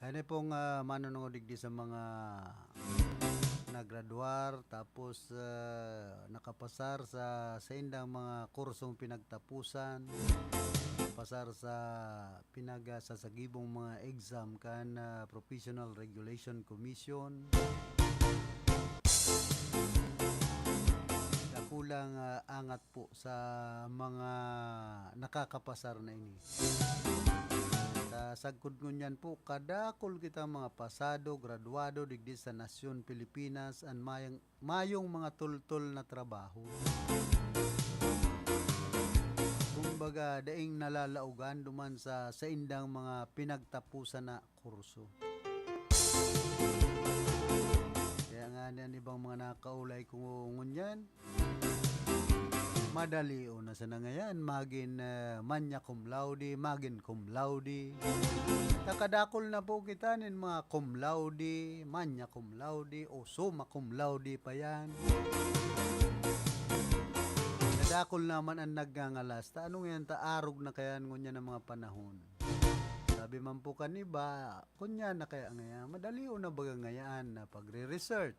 Ano pong manunungodig di sa mga nagraduar tapos nakapasar sa indang mga kursong pinagtapusan, pasar sa sasagibong mga exam kan Professional Regulation Commission. Kakulang angat po sa mga nakakapasar na ini. Sagkod ngunyan po, kadakol kita mga pasado, graduado, digdi sa Nasyon Pilipinas, ang mayong mga tultol na trabaho. Kumbaga, daing nalalaugan duman sa indang mga pinagtapusan na kurso. Kaya nga niyan ibang mga nakaulay kung ngunyan, madali o na sa nangayan, magin manya cum laude, magin cum laude. Nakadakol na po kita nin mga cum laude, manya cum laude, o summa cum laude pa yan. Nadakol naman ang nagngangalas. Anong yan, taarog na kaya ngunya ng mga panahon. Sabi man po kaniba, kunya na kaya ngayon, madali o na baga ngayaan na pagre-research.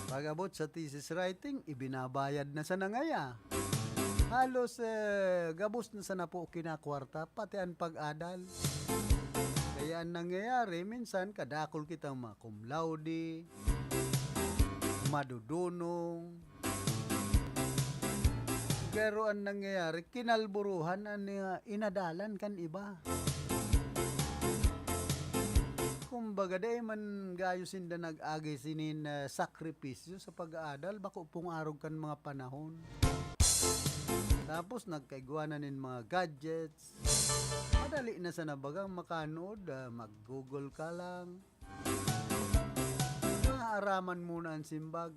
Pag-abot sa thesis writing, ibinabayad na sa nangaya. Halos gabos na sa na po kinakwarta, pati ang pag-adal. Kaya ang nangyayari, minsan kadakol kitang mga cum laude, madudunong. Pero ang nangyayari, kinalburuhan ang inadalan kan iba. Kumbaga day man gayo sinda nag-agi sinin sakripisyo sa pag-aadal bako pong arog kan mga panahon. Tapos nagkaigwanan nin mga gadgets. Madali na sa nabagang makanood, mag-google ka lang. Maaraman muna ang simbag.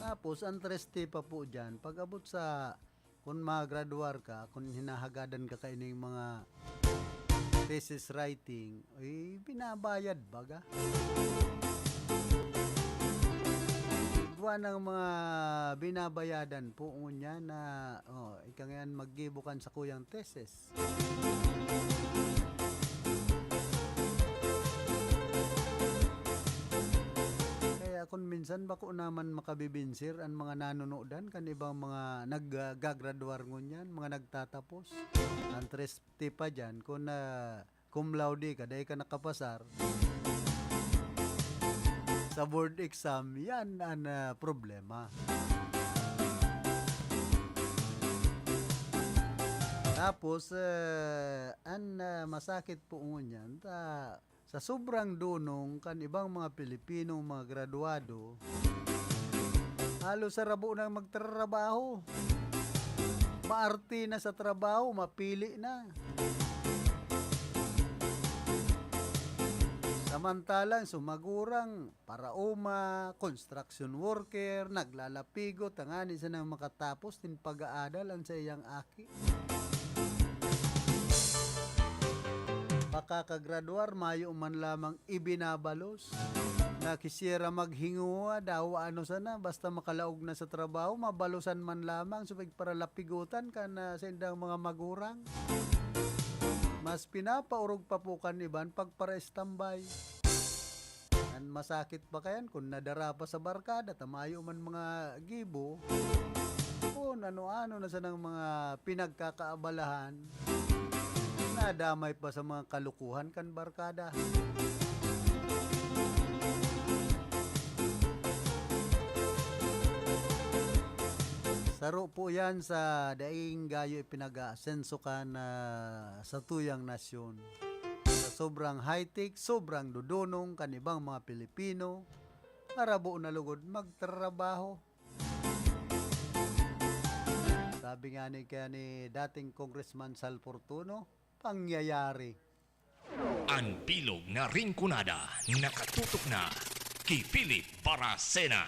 Tapos ang treste pa po dyan, pag abot sa kung mag-graduar ka, kung hinahagadan ka kaining mga thesis writing, ay binabayad baga. Gawa ng mga binabayadan po niya na ika ngayon maggibukan sa kuyang thesis. san ba ko naman makabibinsir ang mga nanonodan kan ibang mga naggagraduar ngunyan, mga nagtatapos. Ang triste pa dyan, kung cum laude ka, dahil ka nakapasar, sa board exam, yan ang problema. Tapos, ang masakit po ngunyan, sa sobrang dunong kan ibang mga Pilipinong mga graduado, halos sa rabo na magtrabaho. Maarte na sa trabaho, mapili na. Samantalang sumagurang parauma, construction worker, naglalapigot, tangani sa nang makatapos tin pag-aadal ang sa iyang aki. Pakakagraduar, mayo man lamang ibinabalos. Nakisira maghinguwa, daw ano sana, basta makalaog na sa trabaho, mabalusan man lamang, subig para lapigutan ka na sa indang mga magurang. Mas pinapaurog pa po kan iban pag para estambay. Ang masakit pa kayan kung nadara pa sa barkada, tamayo man mga gibo, kung ano-ano na sa ng mga pinagkakaabalahan, nadamay pa sa mga kalukuhan kan barkada. Saro po yan sa daing gayo ipinag-asenso ka na sa tuyang nasyon. Sa sobrang high-tech, sobrang dudunong kanibang mga Pilipino, karabo na lugod magtrabaho. Sabi nga ni kaya ni dating Congressman Sal Fortuno, pangyayari. Ang bilog na ringkunada, nakatutok na kay Philip Baracena.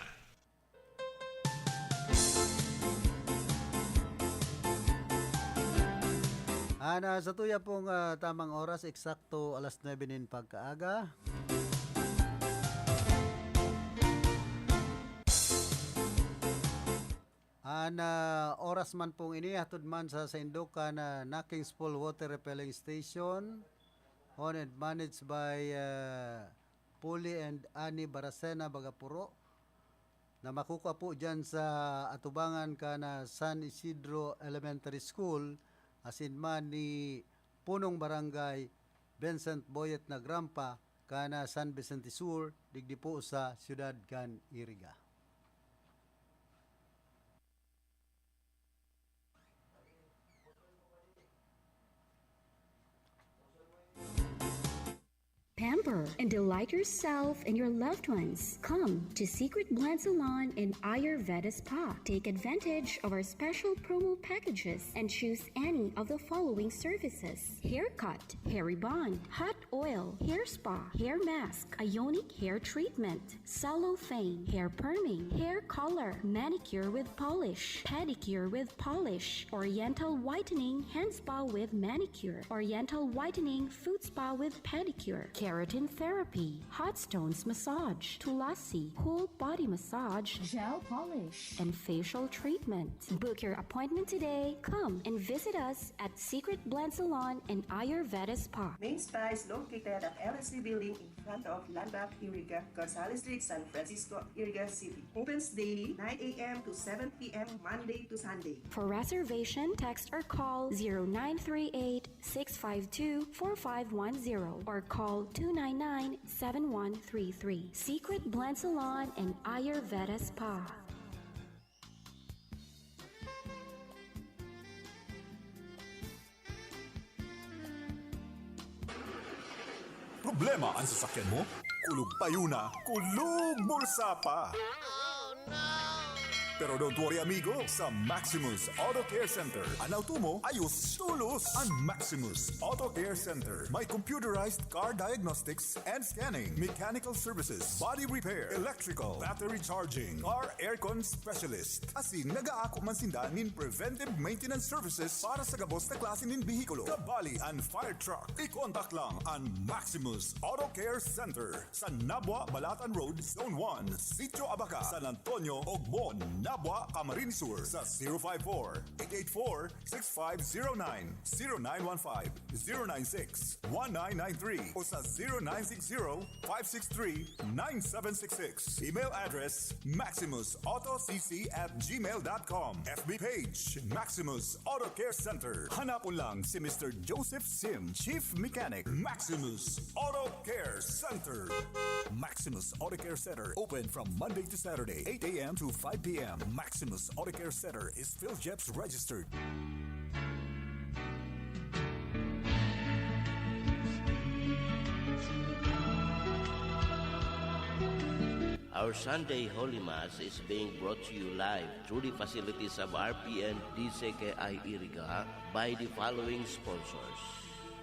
Sa tuya pong tamang oras, eksakto alas 9 nin pagkaaga. Oras man pong ini, hatod man sa Indukan na Nakings Pool Water Repelling Station, owned and managed by Puli and Ani Baracena Bagapuro, na makukuha po dyan sa atubangan ka na San Isidro Elementary School, asin man ni punong barangay Vincent Boyet na Grampa kana San Vicente Sur, digdi po sa Ciudad Gan Iriga. Pamper and delight yourself and your loved ones. Come to Secret Blend Salon in Ayurveda Spa. Take advantage of our special promo packages and choose any of the following services: haircut, hair rebond, hot oil, hair spa, hair mask, ionic hair treatment, cellophane, hair perming, hair color, manicure with polish, pedicure with polish, oriental whitening hand spa with manicure, oriental whitening foot spa with pedicure, keratin therapy, hot stones massage, tulasi, whole body massage, gel polish, and facial treatment. Book your appointment today. Come and visit us at Secret Blend Salon and Ayurveda Spa. Main Spa is located at LSC Building in front of Landmark Iriga, Gonzales Street, San Francisco, Iriga City. Opens daily 9 a.m. to 7 p.m. Monday to Sunday. For reservation, text or call 0938-652-4510 or call 299-7133. Secret Blend Salon and Ayurveda Spa. Problema ang sasakyan mo? Kulog payo na, kulog bulsa pa! Pero don't worry amigo, sa Maximus Auto Care Center, ang auto mo ayos tulos. Ang Maximus Auto Care Center may computerized car diagnostics and scanning, mechanical services, body repair, electrical, battery charging, car aircon specialist. Asin nagaako man sinda nin preventive maintenance services para sa gabos na klase nin bihikulo, kabali and fire truck. I-contact lang ang Maximus Auto Care Center sa Nabwa Balatan Road, Zone 1, Sitio Abaca, San Antonio, Ogmon, Nabwa, Camarines Sur sa 054-884-6509, 0915-096-1993 o sa 0960-563-9766. Email address maximusautocc@gmail.com. FB page Maximus Auto Care Center. Hanapon lang si Mr. Joseph Sim, Chief Mechanic, Maximus Auto Care Center. Maximus Auto Care Center open from Monday to Saturday, 8 a.m. to 5 p.m. Maximus Auto Care Center is PhilJeps registered. Our Sunday Holy Mass is being brought to you live through the facilities of RPN DCKI Iriga by the following sponsors.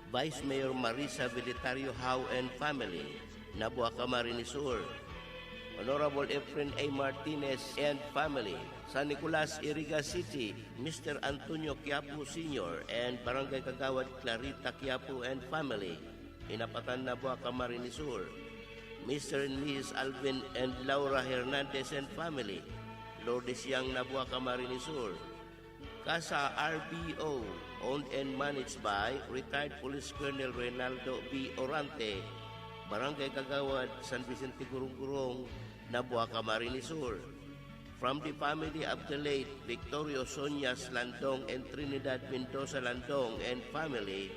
Vice Mayor Marisa Vilitario Howe and family, Nabua Camarines Sur. Honorable Efren A. Martinez and family, San Nicolas, Iriga City, Mr. Antonio Quiapo Sr. and Barangay Kagawad Clarita Quiapo and family, Inapatan Nabua Camarines Sur. Mr. and Mrs. Alvin and Laura Hernandez and family, Lourdes Yang Nabua Camarines Sur. Casa RBO, owned and managed by retired Police Colonel Reynaldo B. Orante, Barangay Kagawad, San Vicente Gurong-Gurong, Nabua Camarines Sur. From the family of the late Victorio Sonias Landong and Trinidad Mendoza Landong and family,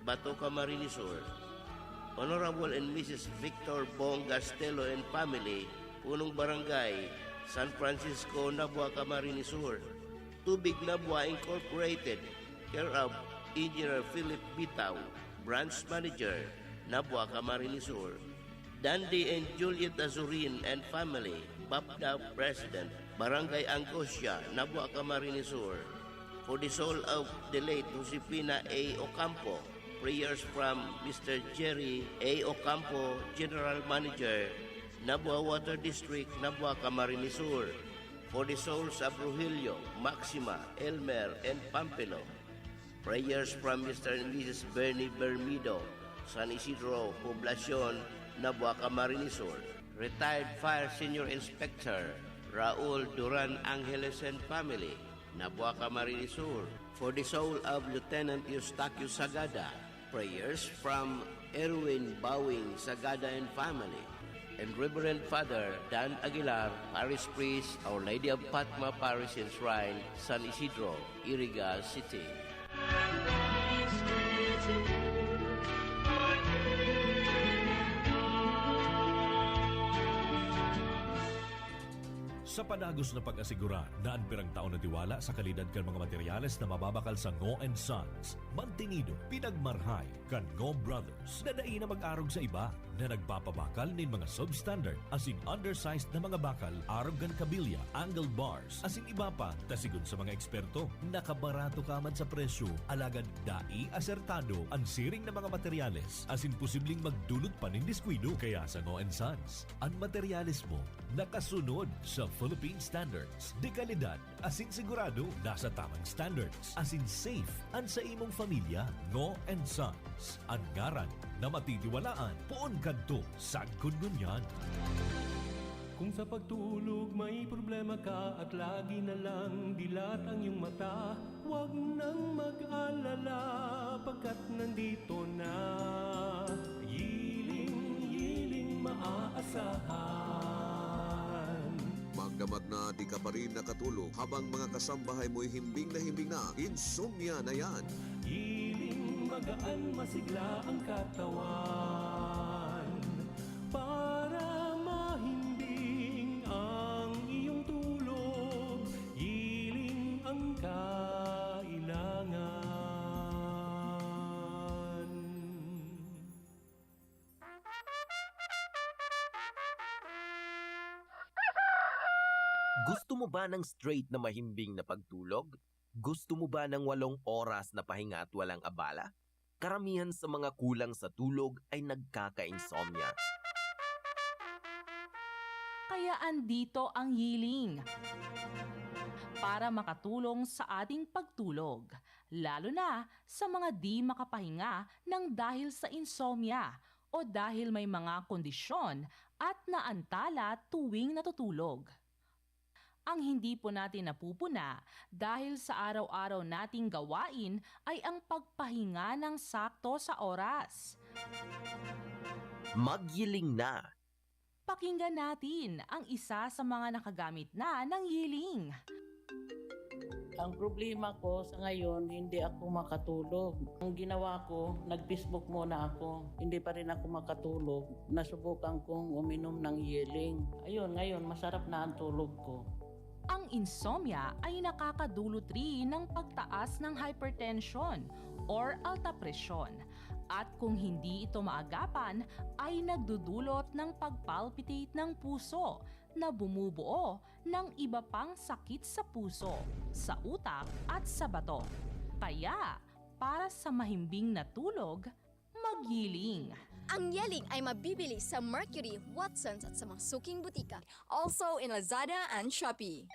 Bato Camarines Sur. Honorable and Mrs. Victor Bong Gastelo and family, Punong Barangay, San Francisco, Nabua Camarines Sur. Tubig Nabua Incorporated, care of Engineer Philip Bitaw, Branch Manager, Nabua Camarines Sur. Dandy and Juliet Azurin and family, BAPDA President, Barangay Angoscia, Nabua Camarines Sur. For the soul of the late Josefina A. Ocampo, prayers from Mr. Jerry A. Ocampo, General Manager, Nabua Water District, Nabua Camarines Sur. For the souls of Rogelio, Maxima, Elmer, and Pampelo, prayers from Mr. and Mrs. Bernie Bermido, San Isidro, Poblacion, Nabua Camarines Sur. Retired Fire Senior Inspector, Raul Duran Angeles and family, Nabua Camarines Sur. For the soul of Lieutenant Eustaquio Sagada, prayers from Erwin Bowing Sagada and family, and Reverend Father Dan Aguilar, Parish Priest, Our Lady of Patma Parish and Shrine, San Isidro, Iriga City. Sa panagos na pag-asigura na ang pirang taon na tiwala sa kalidad kan mga materyales na mababakal sa Ngo & Sons, mantinido, pinagmarhay kan Ngo Brothers na daig na mag-arog sa iba na nagpapabakal nin mga substandard as in undersized na mga bakal, arog kan kabilya, angled bars, as in iba pa, tasigon sa mga eksperto, nakabarato ka man sa presyo, alagad dai asertado ang siring na mga materyales as in posibleng magdulot pa nin diskwido. Kaya sa Ngo & Sons, ang materyales mo nakasunod sa Philippine standards. De kalidad, asin sigurado, nasa tamang standards. Asin safe, ang sa imong pamilya. Ngo & Sons, ang ngaran na matitiwalaan. Poon kadto, sagkod ngunyan. Kung sa pagtulog may problema ka at lagi na lang dilat ang iyong mata, huwag nang mag-alala pagkat nandito na Yiling maaasahan. Magdamag na di ka pa rin nakatulog habang mga kasambahay mo'y himbing na insomnia na yan. Hiling magaan masigla ang katawan para mahimbing ang iyong tulog. Hiling ang kailangan. Gusto mo ba ng straight na mahimbing na pagtulog? Gusto mo ba ng 8 oras na pahinga at walang abala? Karamihan sa mga kulang sa tulog ay nagkaka-insomnia. Kaya andito ang Yiling para makatulong sa ating pagtulog, lalo na sa mga di makapahinga ng dahil sa insomnia o dahil may mga kondisyon at naantala tuwing natutulog. Ang hindi po natin napupuna dahil sa araw-araw nating gawain ay ang pagpahinga ng sakto sa oras. Magyiling na. Pakinggan natin ang isa sa mga nakagamit na ng yiling. Ang problema ko sa ngayon, hindi ako makatulog. Ang ginawa ko, nag-Facebook muna ako. Hindi pa rin ako makatulog. Nasubukan kong uminom ng yiling. Ayun, ngayon, masarap na ang tulog ko. Ang insomnia ay nakakadulot rin ng pagtaas ng hypertension or alta presyon. At kung hindi ito maagapan, ay nagdudulot ng pagpalpitate ng puso na bumubuo ng iba pang sakit sa puso, sa utak at sa bato. Kaya, para sa mahimbing na tulog, magyiling. Ang yeling ay mabibili sa Mercury, Watsons at sa mga suking butika. Also in Lazada and Shopee.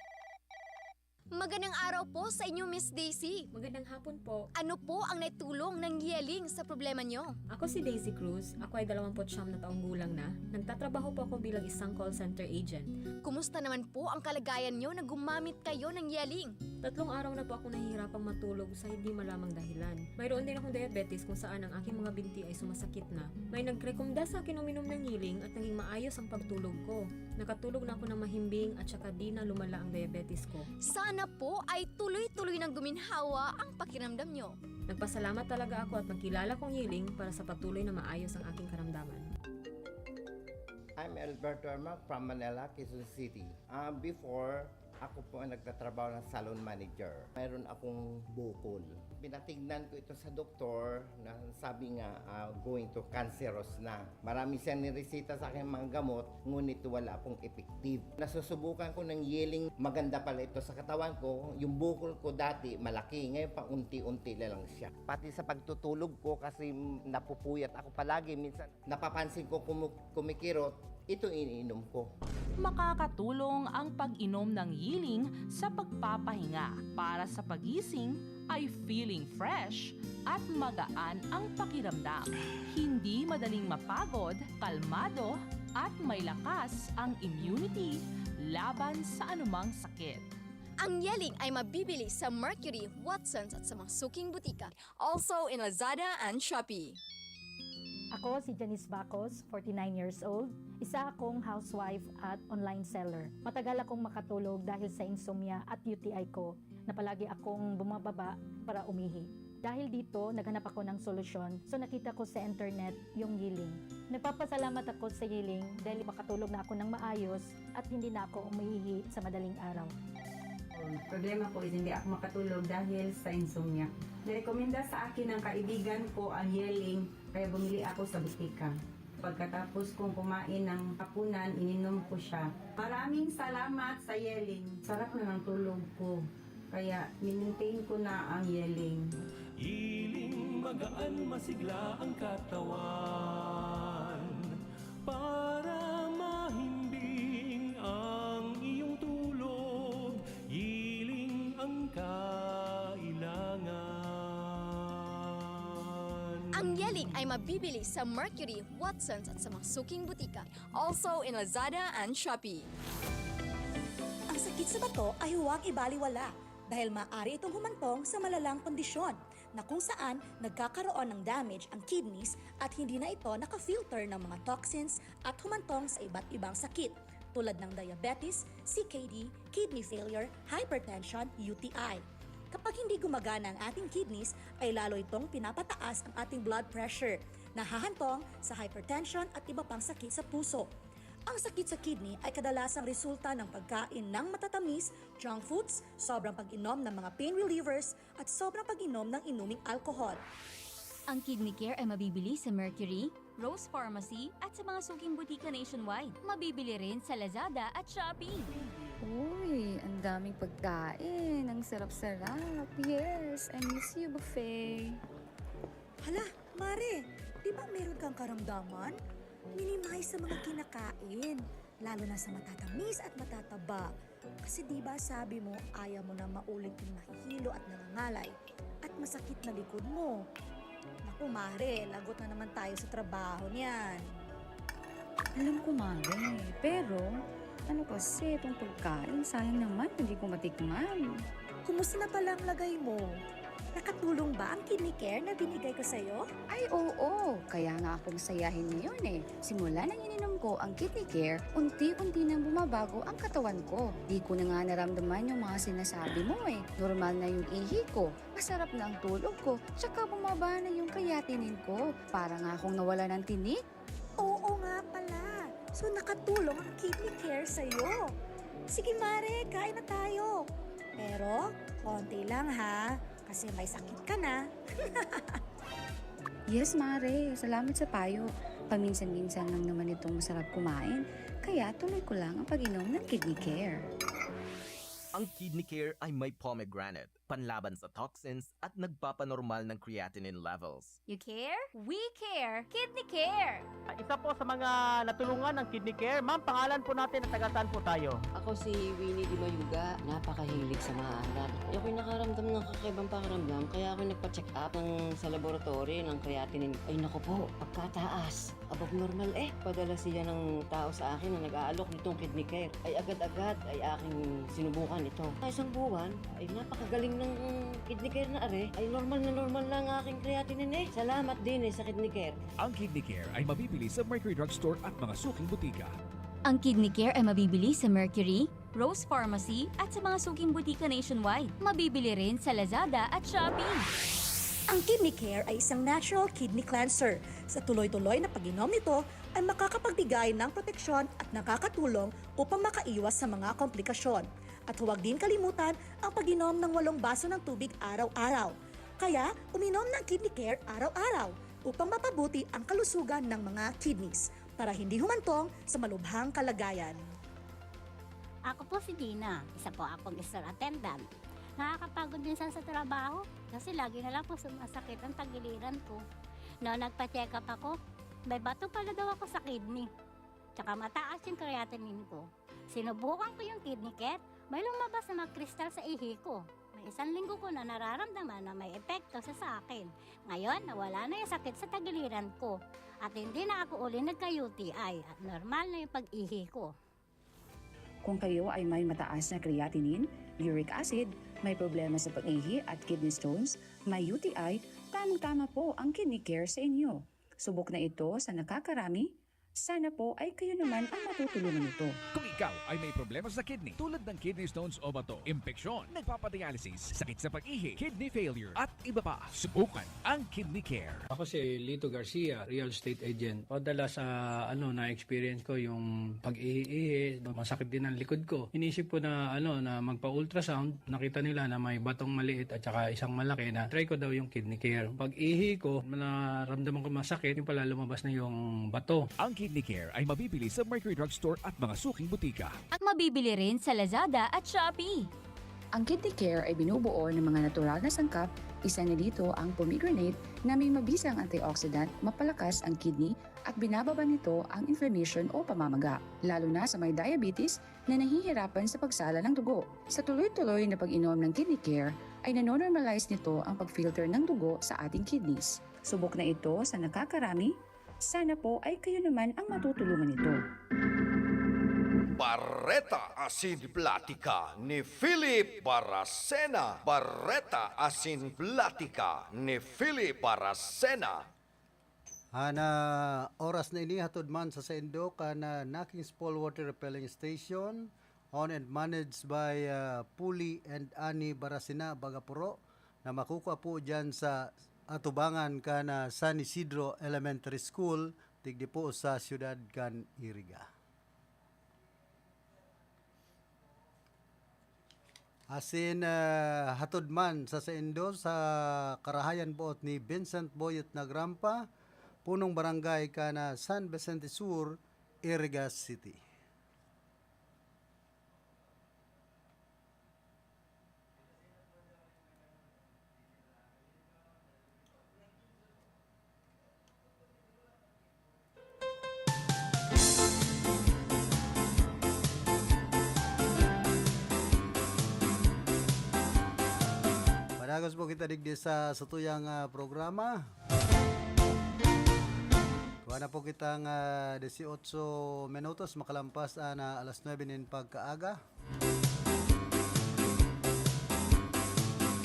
Magandang araw po sa inyo, Miss Daisy. Magandang hapon po. Ano po ang naitulong ng yeling sa problema nyo? Ako si Daisy Cruz. Ako ay 29 na taong gulang na. Nagtatrabaho po ako bilang isang call center agent. Kumusta naman po ang kalagayan nyo na gumamit kayo ng yeling? 3 araw na po ako nahihirapang matulog sa hindi malamang dahilan. Mayroon din akong diabetes kung saan ang aking mga binti ay sumasakit na. May nagrekomenda sa akin uminom ng yeling at naging maayos ang pagtulog ko. Nakatulog na ako ng mahimbing at saka di na lumala ang diabetes ko. Sana po ay tuloy-tuloy ng guminhawa ang pakiramdam nyo. Nagpasalamat talaga ako at nagkilala kong yeling para sa patuloy na maayos ang aking karamdaman. I'm Alberto Armac from Manila, Quezon City. Before, ako po ang nagtatrabaho ng salon manager. Mayroon akong bukol. Pinatignan ko ito sa doktor na sabi nga going to cancerous na. Marami siyang niresita sa akin mga gamot, ngunit wala pong effective. Nasusubukan ko ng yeling, maganda pala ito sa katawan ko. Yung bukol ko dati malaki, ngayon pang unti-unti na lang siya. Pati sa pagtutulog ko kasi napupuyat ako palagi. Minsan napapansin ko kumikirot, ito iniinom ko. Makakatulong ang pag-inom ng yiling sa pagpapahinga para sa pagising ay feeling fresh at magaan ang pakiramdam. Hindi madaling mapagod, kalmado at may lakas ang immunity laban sa anumang sakit. Ang yeling ay mabibili sa Mercury, Watsons at sa mga suking butika. Also in Lazada and Shopee. Ako si Janice Bacos, 49 years old. Isa akong housewife at online seller. Matagal akong makatulog dahil sa insomnia at UTI ko na palagi akong bumababa para umihi. Dahil dito, naghanap ako ng solusyon. So nakita ko sa internet yung yiling. Nagpapasalamat ako sa yiling dahil makatulog na ako ng maayos at hindi na ako umihi sa madaling araw. Problema ko is hindi ako makatulog dahil sa insomnia. Nirekomenda sa akin ng kaibigan ko ang yeling, kaya bumili ako sa butika. Pagkatapos kong kumain ng hapunan, ininom ko siya. Maraming salamat sa yeling. Sarap na ng tulog ko. Kaya minintain ko na ang yeling. Yiling magaan masigla ang katawan para mahimbing ang iyong tulog. Yiling ang kailangan. Ang yeling ay mabibili sa Mercury, Watsons at sa mga suking butika. Also in Lazada and Shopee. Ang sakit sa bato ay huwag ibaliwala dahil maaari itong humantong sa malalang kondisyon na kung saan nagkakaroon ng damage ang kidneys at hindi na ito nakafilter ng mga toxins at humantong sa iba't ibang sakit tulad ng diabetes, CKD, kidney failure, hypertension, UTI. Kapag hindi gumagana ang ating kidneys, ay lalo itong pinapataas ang ating blood pressure, nahahantong sa hypertension at iba pang sakit sa puso. Ang sakit sa kidney ay kadalasang resulta ng pagkain ng matatamis, junk foods, sobrang pag-inom ng mga pain relievers, at sobrang pag-inom ng inuming alcohol. Ang Kidney Care ay mabibili sa Mercury, Rose Pharmacy at sa mga suking butika nationwide. Mabibili rin sa Lazada at Shopee. Uy, ang daming pagkain. Ang sarap-sarap. Yes, I miss you, buffet. Hala, Mare, di ba meron kang karamdaman? Minimize sa mga kinakain, lalo na sa matatamis at matataba. Kasi di ba sabi mo, ayaw mo na maulit yung nahihilo at nangangalay at masakit na likod mo. Naku, Mare, lagot na naman tayo sa trabaho niyan. Alam ko, Mare. Pero, Ano kasi itong pagkain? Sayang naman, hindi ko matikman. Kumusta na pala ang lagay mo? Nakatulong ba ang kidney care na binigay ko sa'yo? Ay, oo. Kaya nga akong sayahin ngayon eh. Simula nang ininom ko ang kidney care, unti-unti nang bumabago ang katawan ko. Di ko na nga naramdaman yung mga sinasabi mo eh. Normal na yung ihi ko, masarap na ang tulog ko, tsaka bumaba na yung creatinine ko. Para nga akong nawala ng tinik. Oo nga pala. So nakatulong ang kidney care sa'yo. Sige Mare, kain na tayo. Pero, konti lang ha. Kasi may sakit ka na. Yes, Mare. Salamat sa payo. Paminsan-minsan lang naman itong masarap kumain. Kaya tuloy ko lang ang pag-inom ng kidney care. Ang Kidney Care ay may pomegranate, panlaban sa toxins at nagpapanormal ng creatinine levels. You care? We care! Kidney Care! Isa po sa mga natulungan ng Kidney Care. Ma'am, pangalan po natin at taga saan po tayo? Ako si Winnie Di Mayuga, napakahilig sa maalat. Ako'y nakaramdam ng kakaibang pakiramdam, kaya ako nagpa-check up sa laboratory ng creatinine. Ay naku po, pagkataas, above normal eh. Padala siya ng tao sa akin na nag-aalok nitong Kidney Care. Ay agad-agad ay aking sinubukan ito. Isang buwan, ay napakagaling ng Kidney Care na are. Ay normal lang ang aking creatinine eh. Salamat din sa Kidney Care. Ang Kidney Care ay mabibili sa Mercury Drugstore at mga suking butika. Ang Kidney Care ay mabibili sa Mercury, Rose Pharmacy at sa mga suking butika nationwide. Mabibili rin sa Lazada at Shopee. Ang Kidney Care ay isang natural kidney cleanser. Sa tuloy-tuloy na pag-inom nito ay makakapagbigay ng proteksyon at nakakatulong upang makaiwas sa mga komplikasyon. At huwag din kalimutan ang pag-inom ng 8 baso ng tubig araw-araw. Kaya uminom ng Kidney Care araw-araw upang mapabuti ang kalusugan ng mga kidneys para hindi humantong sa malubhang kalagayan. Ako po si Dina, isa po akong store attendant. Nakakapagod minsan sa trabaho kasi lagi na lang po sumasakit ang tagiliran ko. Noong nagpa-check up ako, may bato pala daw ako sa kidney. Tsaka mataas yung creatinine ko. Sinubukan ko yung Kidney Care, may lumabas na mga kristal sa ihi ko. May 1 linggo ko na nararamdaman na may epekto sa akin. Ngayon, nawala na yung sakit sa tagiliran ko. At hindi na ako uli nagka-UTI at normal na yung pag-ihi ko. Kung kayo ay may mataas na creatinine, uric acid, may problema sa pag-ihi at kidney stones, may UTI, tamang-tama po ang Kidney Care sa inyo. Subok na ito sa nakakarami. Sana po ay kayo naman ang matutulungan nito. Kung ikaw ay may problema sa kidney tulad ng kidney stones o bato, impeksyon, nagpapadialysis, sakit sa pag-ihi, kidney failure at iba pa, subukan ang Kidney Care. Ako si Lito Garcia, real estate agent. Padala sa na-experience ko yung pag-ihi, masakit din ang likod ko. Inisip ko na na magpa-ultrasound, nakita nila na may batong maliit at saka isang malaki na try ko daw yung Kidney Care. Pag-ihi ko, naramdaman ko masakit, yung pala lumabas na yung bato. Ang Kidney Care ay mabibili sa Mercury Drugstore at mga suking butika. At mabibili rin sa Lazada at Shopee. Ang Kidney Care ay binubuo ng mga natural na sangkap. Isa na dito ang pomegranate na may mabisang antioxidant, mapalakas ang kidney at binababa nito ang inflammation o pamamaga, lalo na sa may diabetes na nahihirapan sa pagsala ng dugo. Sa tuloy-tuloy na pag-inom ng Kidney Care ay nanonormalize nito ang pag-filter ng dugo sa ating kidneys. Subok na ito sa nakakarami. Sana po ay kayo naman ang matutulungan nito. Barreta Asin Platica ni Philip Baracena. Barreta Asin Platica ni Philip Baracena. Ana oras na ini hatod man sa Sendo kana Naking Small Water Repelling Station owned and managed by Puli and Ani Baracena Bagapuro na makukuha po dyan sa atubangan kana San Isidro Elementary School tigdi po sa siyudad kan Iriga. Asin hatod man sa Sendo sa karahayan buot ni Vincent Boyet Nagrampa, punong barangay kana San Vicente Sur, Iriga City. Panagos po kita digdi sa tuyang programa. Bana po kitang 18 minutos makalampas na alas 9 nin pagkaaga.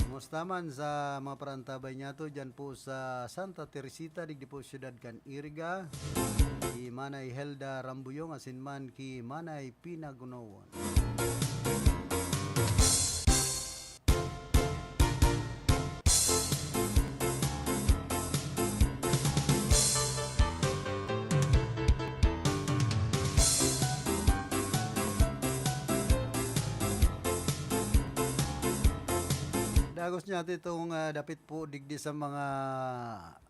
Kumusta man sa mga parantabay niya to dyan po sa Santa Teresita, digdi po siyudad kan Iriga. Ki Manay Helda Rambuyong asin man ki Manay Pinagunawon. Dagos niya itong dapit po digdi sa mga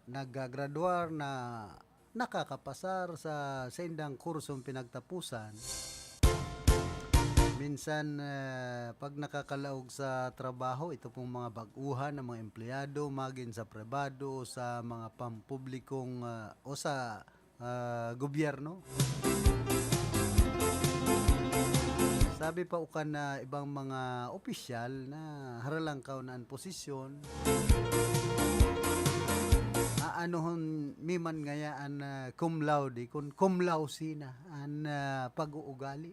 nagagraduar na nakakapasar sa indang kursong pinagtapusan. Minsan pag nakakalaog sa trabaho, ito pong mga baguhan ng mga empleyado, maging sa pribado, sa mga pampublikong o sa gobyerno. Sabi pa ukan na ibang mga opisyal na haralang kaunaan posisyon, aanohon miman ngayaan cum laude, cum laude na an pag-uugali.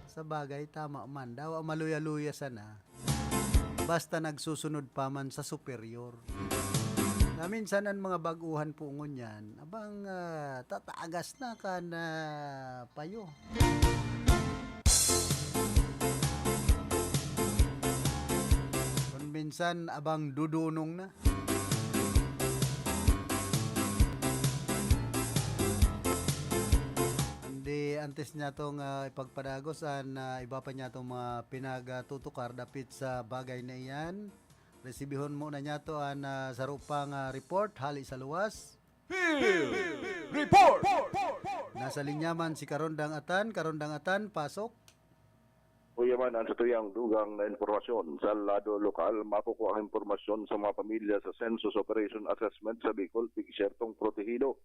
Sa bagay, tama man daw, maluya-luya sana. Basta nagsusunod pa man sa superior. Minsan ang mga baguhan po ngunyan, abang tataagas na kan payo. Minsan abang dudunong na. Hindi antes niya itong ipagpadagosan na iba pa niya itong mga pinagtutukar dapit sa bagay na iyan. Resibihon muna niya ito ang sarupang report hali sa luwas. Field Report! Nasa linyaman si Karondang Atan, pasok. Kuyaman ang satuyang dugang na informasyon sa lado lokal, makukuha ang informasyon sa mga pamilya sa Census Operation Assessment sa Bicol, pigsyertong protehido.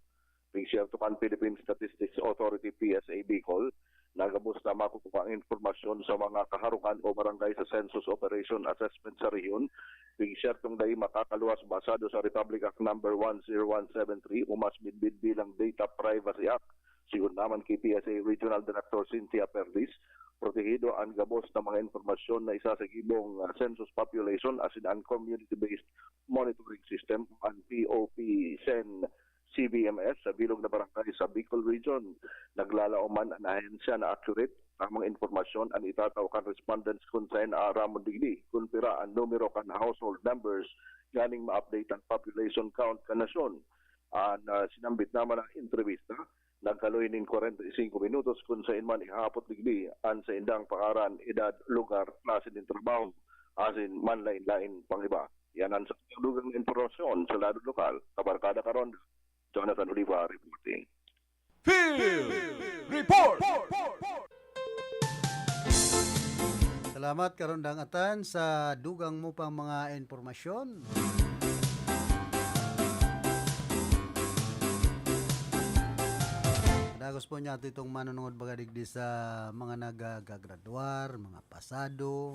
Pigsyerto kan Philippine Statistics Authority PSA Bicol, nagabos na makukuha ang informasyon sa mga kaharungan o barangay sa Census Operation Assessment sa rehiyon. Pigsyertong dahil makakaluwas basado sa Republic Act No. 10173 umas bidbid bilang Data Privacy Act. Sigun naman kay PSA Regional Director Cynthia Perdiz, protehido ang gabos ng mga informasyon na isa sa gibong census population as in ang community-based monitoring system ang POP-CEN CBMS sa bilog na barangay sa Bicol Region. Naglalao man ang ahensya na accurate ang mga informasyon ang itataw kan respondents kung sa Ramon Digdi. Kung pira ang numero kan household numbers ganing ma-update ang population count kan nasyon. Sinambit naman ang entrevista nagkaloy nin 45 minutos kung sa inman ihapot digdi an sa indang pangaran, edad, lugar, klase ng trabaho, asin man lain-lain pang iba. Yan ang sa lugang informasyon sa lado lokal, Kabarkada Karon, Jonathan Oliva reporting. Field Report! Salamat Karondang Atan sa dugang mo pang mga informasyon. Dagos po niya itong manunungod bagadigdi sa mga nagagraduar, mga pasado,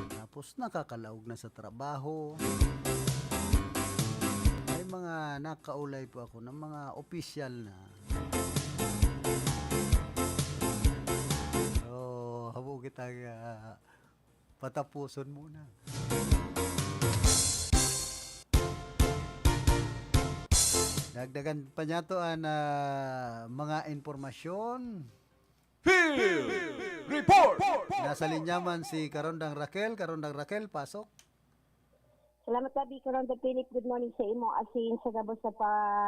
tapos nakakalaog na sa trabaho. May mga nakaulay po ako ng mga opisyal na. So, habo kita patapuson muna. Dagdagan pa niya to ang mga informasyon. Field Report! Nasa linyaman si Karondang Raquel, pasok. Salamat gabi, Karondang Philip. Good morning sa imo. Asin sa gabos sa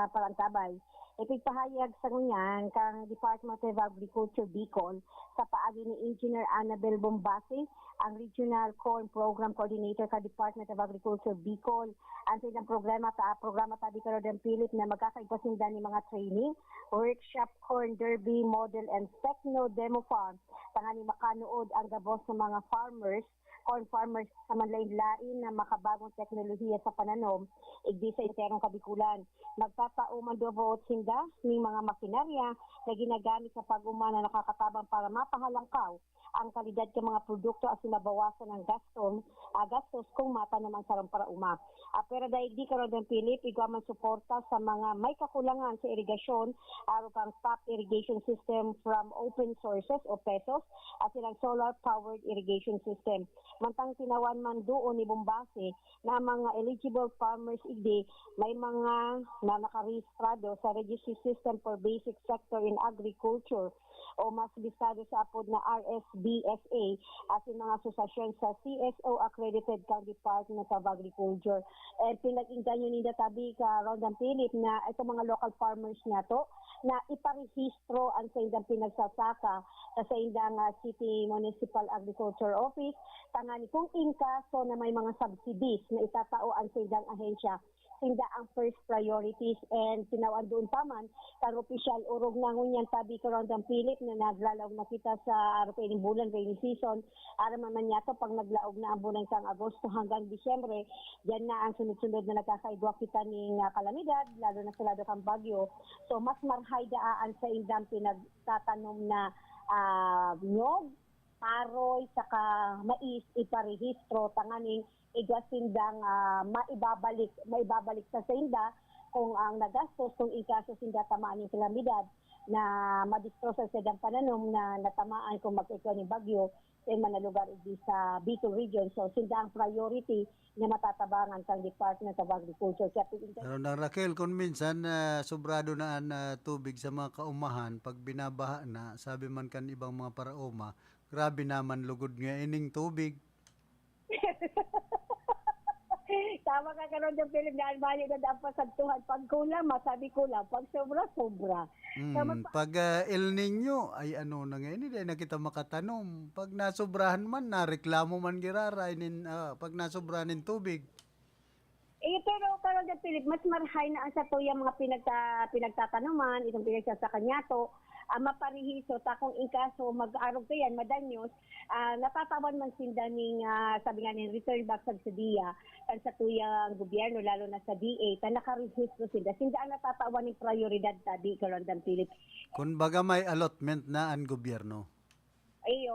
palantabay. Ipigpahayag sa ngunyan kang Department of Agriculture Bicol sa paagi ni Engineer Annabel Bombasi, ang Regional Corn Program Coordinator ka Department of Agriculture Bicol. Ang silang programa tabi Karondang Philip na magkakaipasindan ni mga training, workshop, corn derby, model and techno demo farm. Tangani makanood ang gabos ng mga corn farmers sa manlain-lain na makabagong teknolohiya sa pananom, igdi sa interong kabikulan. Magpapauman mandobo sinda ng mga makinarya na ginagamit sa pag-uma na nakakatabang para mapahalangkaw ang kalidad ng mga produkto at mabawasan ang gastos kung mata naman sa para-uma. Pero dahil di karon ng Pilip, igwa man suporta sa mga may kakulangan sa irigasyon, araw pang top irrigation system from open sources o PESOS at silang solar-powered irrigation system. Mantang tinawan man doon ni Bombase na mga eligible farmers igdi may mga na nakarehistrado sa Registry System for Basic Sector in Agriculture o mas listado sa apod na RSBSA at yung mga asosasyon sa CSO accredited kang Department of Agriculture. Pinag-inggan nyo ni Databi ka Rondang Philip na itong mga local farmers na to na iparehistro ang sa indang pinagsasaka sa indang City Municipal Agriculture Office tangani kung inkaso na may mga subsidies na itatao ang sa indang ahensya sinda ang first priorities and tinawan doon paman kang opisyal urog na ngunyan tabi karon ang Philip na naglalaog na kita sa araw bulan rainy season ara man yato pag naglaog na ang bulan sang Agosto hanggang Disyembre diyan na ang sunod-sunod na nagkakaigwa kita ning kalamidad lalo na sa lado kang bagyo so mas marhay daan sa indang pinagtatanom na nyog paroy saka mais iparehistro tanganing igasindang maibabalik sa sinda kung ang nagastos kung ikaso sinda tamaan ng kalamidad na madistrosa sa sidang pananom na natamaan kung mag-ikaw ng bagyo sa mga lugar sa Bicol region. So sinda ang priority na matatabangan sa Department of Agriculture. Pero na Raquel, kung minsan sobrado na ang tubig sa mga kaumahan, pag binabaha na, sabi man kan ibang mga paraoma, grabe naman lugod nga ining tubig. Tama ka karon ng Philip na albanyo na dapat sa tuhan. Pag kulang, masabi kulang. Pag sobra. Pag El Nino, ay ano na ngayon, hindi na kita makatanom. Pag nasobrahan man, nareklamo man girara, pag nasobrahan ng tubig. Pero karon ng Philip, mas marhay na ang sa tuya mga pinagtatanuman, itong pinagsasakanyato, maparihiso ta kung inkaso mag-arog kayan madanyos natatawan man sinda ning sabi nga ning return back subsidiya kan sa tuyang gobyerno lalo na sa DA ta nakarehistro sinda ang natatawan ning prioridad ta di karon dan Philip kun baga may allotment na ang gobyerno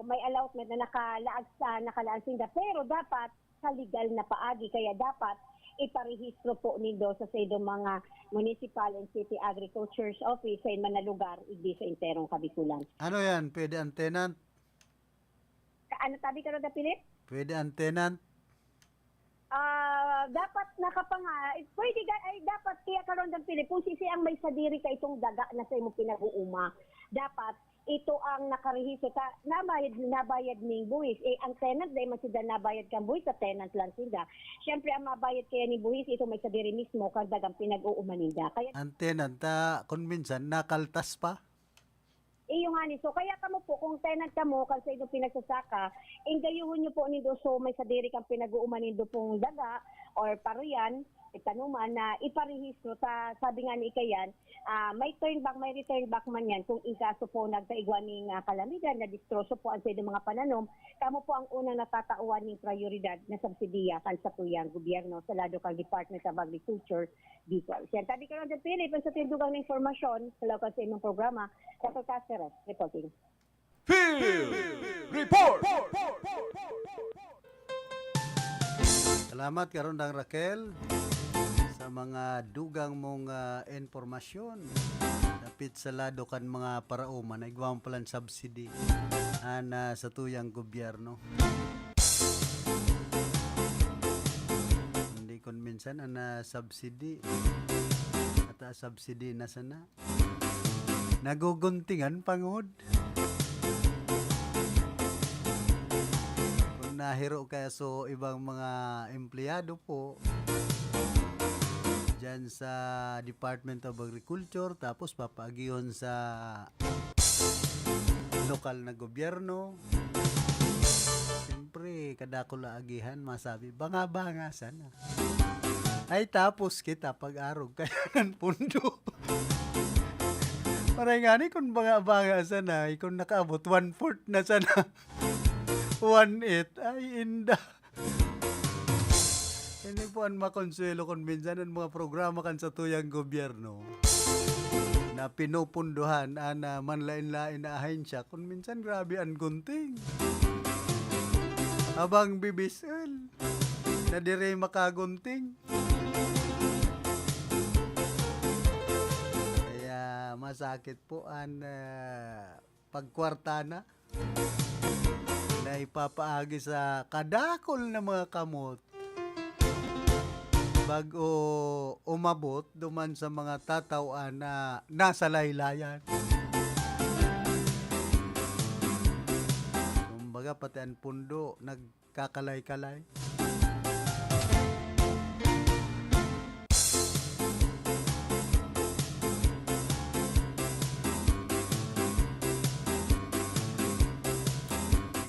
may allotment na nakalaan sinda pero dapat sa legal na paagi kaya dapat iparehistro po nindo sa saydong mga municipal and city agriculture's office sa mga lugar hindi sa interong Kabikulan. Ano yan? Pwede ang tenant? Ano tabi ka rin na Pilip? Pwede ang tenant? Dapat pwede dapat kaya karon ng Pilip kung ang may sadiri ka itong daga na sa imo pinag-uuma dapat ito ang nakarehisto ta nabayad ning buwis ang tenant dahil masida nabayad kang buwis sa tenant lang sila syempre ang mabayad kaya ni buwis ito may sadiri mismo kag dagang pinag-uuma nila kaya ang tenant kung minsan nakaltas pa yung ani so kaya kamo po kung tenant kamo kag sa inyong pinagsasaka ingayuhon niyo po nindo so may sadiri kang pinag-uuma nindo pong daga or paruyan itanuman na iparehistro sa sabi nga ni Ikayan may return back man yan kung ikaso po nagkaigwan ng kalamidad na distroso po ang sa mga pananom kamo po ang unang natatauan ng prioridad na subsidiya kan sa tuyang gobyerno sa lado kang Department of Agriculture Bicol. Yan tabi karon sa Philip sa tindugang na informasyon sa lokal sa inyong programa Dr. Cáceres reporting. Field Report! Salamat karon dang Raquel sa mga dugang mong informasyon dapit sa lado kan mga paraoma na igwang palang subsidy sa tuyang gobyerno hindi kon minsan subsidy at subsidy na sana naguguntingan pangod kung nahiro kaya so ibang mga empleyado po dyan sa Department of Agriculture tapos papagihon sa lokal na gobyerno siyempre kadakula agihan masabi banga sana ay tapos kita pag-arog kaya ng pundo maray nga ni kung banga sana kung nakaabot 1/4 na sana 1/8 ay inda hindi po ang makonsuelo kung minsan ang mga programa kan sa tuyang gobyerno. na pinupunduhan ana manlain-lain na ahensya kung minsan grabe ang gunting. Abang bibisel na dire makagunting. Kaya masakit po ang pagkwarta na ipapaagi sa kadakol na mga kamot bago umabot duman sa mga tatawan na nasa laylayan. Kumbaga pati ang pundo nagkakalay-kalay.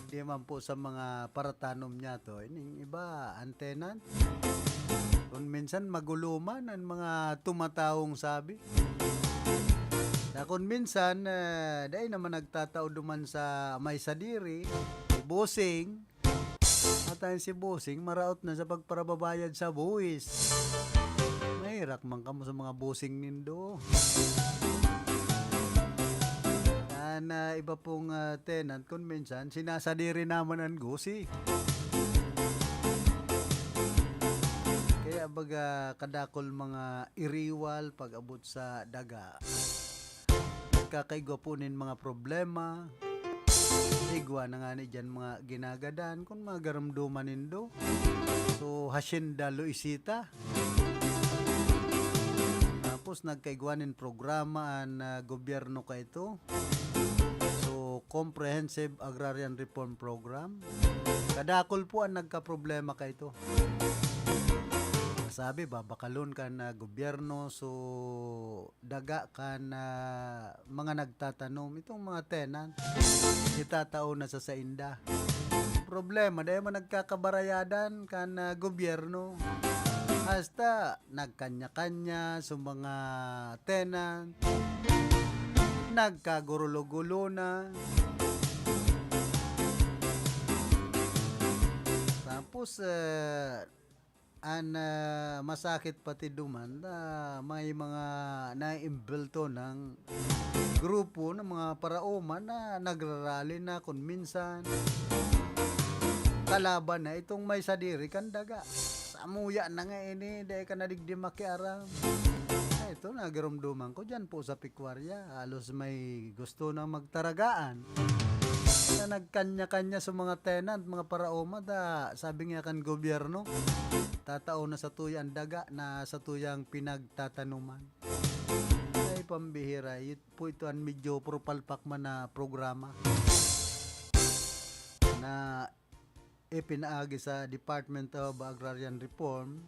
Di man po sa mga paratanom niya to, ining iba antenan. Kung minsan maguluman ang mga tumataong sabi. Na kung minsan, dahil naman nagtatao duman sa may sadiri, si Bosing, at si Bosing, maraot na sa pagparababayad sa buwis. Mahirap man kamo sa mga Bosing nindo. Na iba pong tenant, kung minsan, sinasadiri naman ang gusi. Baga kadakol mga iriwal pag abot sa daga. Kakaigwapunin mga problema. Igwa na nga ni dyan mga ginagadan kung mga garamduman nindo. So hasyenda Luisita. Tapos nagkaigwanin programa ang gobyerno ka ito. So Comprehensive Agrarian Reform Program. Kadakol po ang nagka-problema ka ito. Sabi babakalon ka na gobyerno, so daga ka na mga nagtatanom, itong mga tenant itatao na sa sainda. Problema dahil man nagkakabarayadan ka na gobyerno, hasta nagkanya-kanya sa mga tenant, nagkagurulo-gulo na. Tapos masakit pati duman na may mga naimbelto ng grupo ng mga paraoma na nagrarally na kung minsan kalaban na itong may sadiri kandaga. Samuya na nga ini, dahil ka nadigdi makiaram. Ito nagarumduman ko dyan po sa Pikwarya. Halos may gusto na magtaragaan. Na nagkanya-kanya sa mga tenant, mga paraoma, sabi nga kan gobyerno, tatao na sa tuyang daga na sa tuyang pinagtatanuman. Ay pambihira, po ito ang medyo propalpak man na programa na ipinaagi sa Department of Agrarian Reform.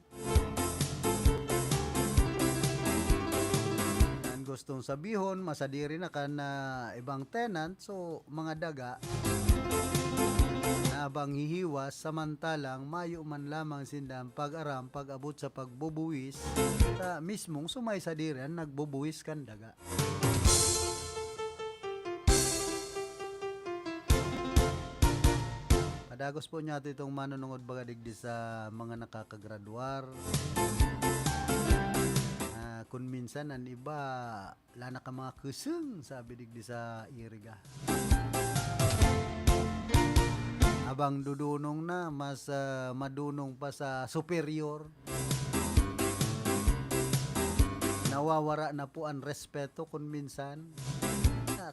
Gustong sabihon, masadiri na ka na ibang tenant, so mga daga na abang hihiwas, samantalang mayo man lamang sindang pag-aram, pag-abot sa pagbubuwis, ta mismong sumay sadiran, nagbubuwis kan daga. Padagos po niya itong manunungod baga digdi sa mga nakakagraduar. Kung minsan ang iba lana ka mga kuseng, sabi digdi sa iriga. Abang dudunong na, mas madunong pa sa superior. Nawawara na po ang respeto kung minsan.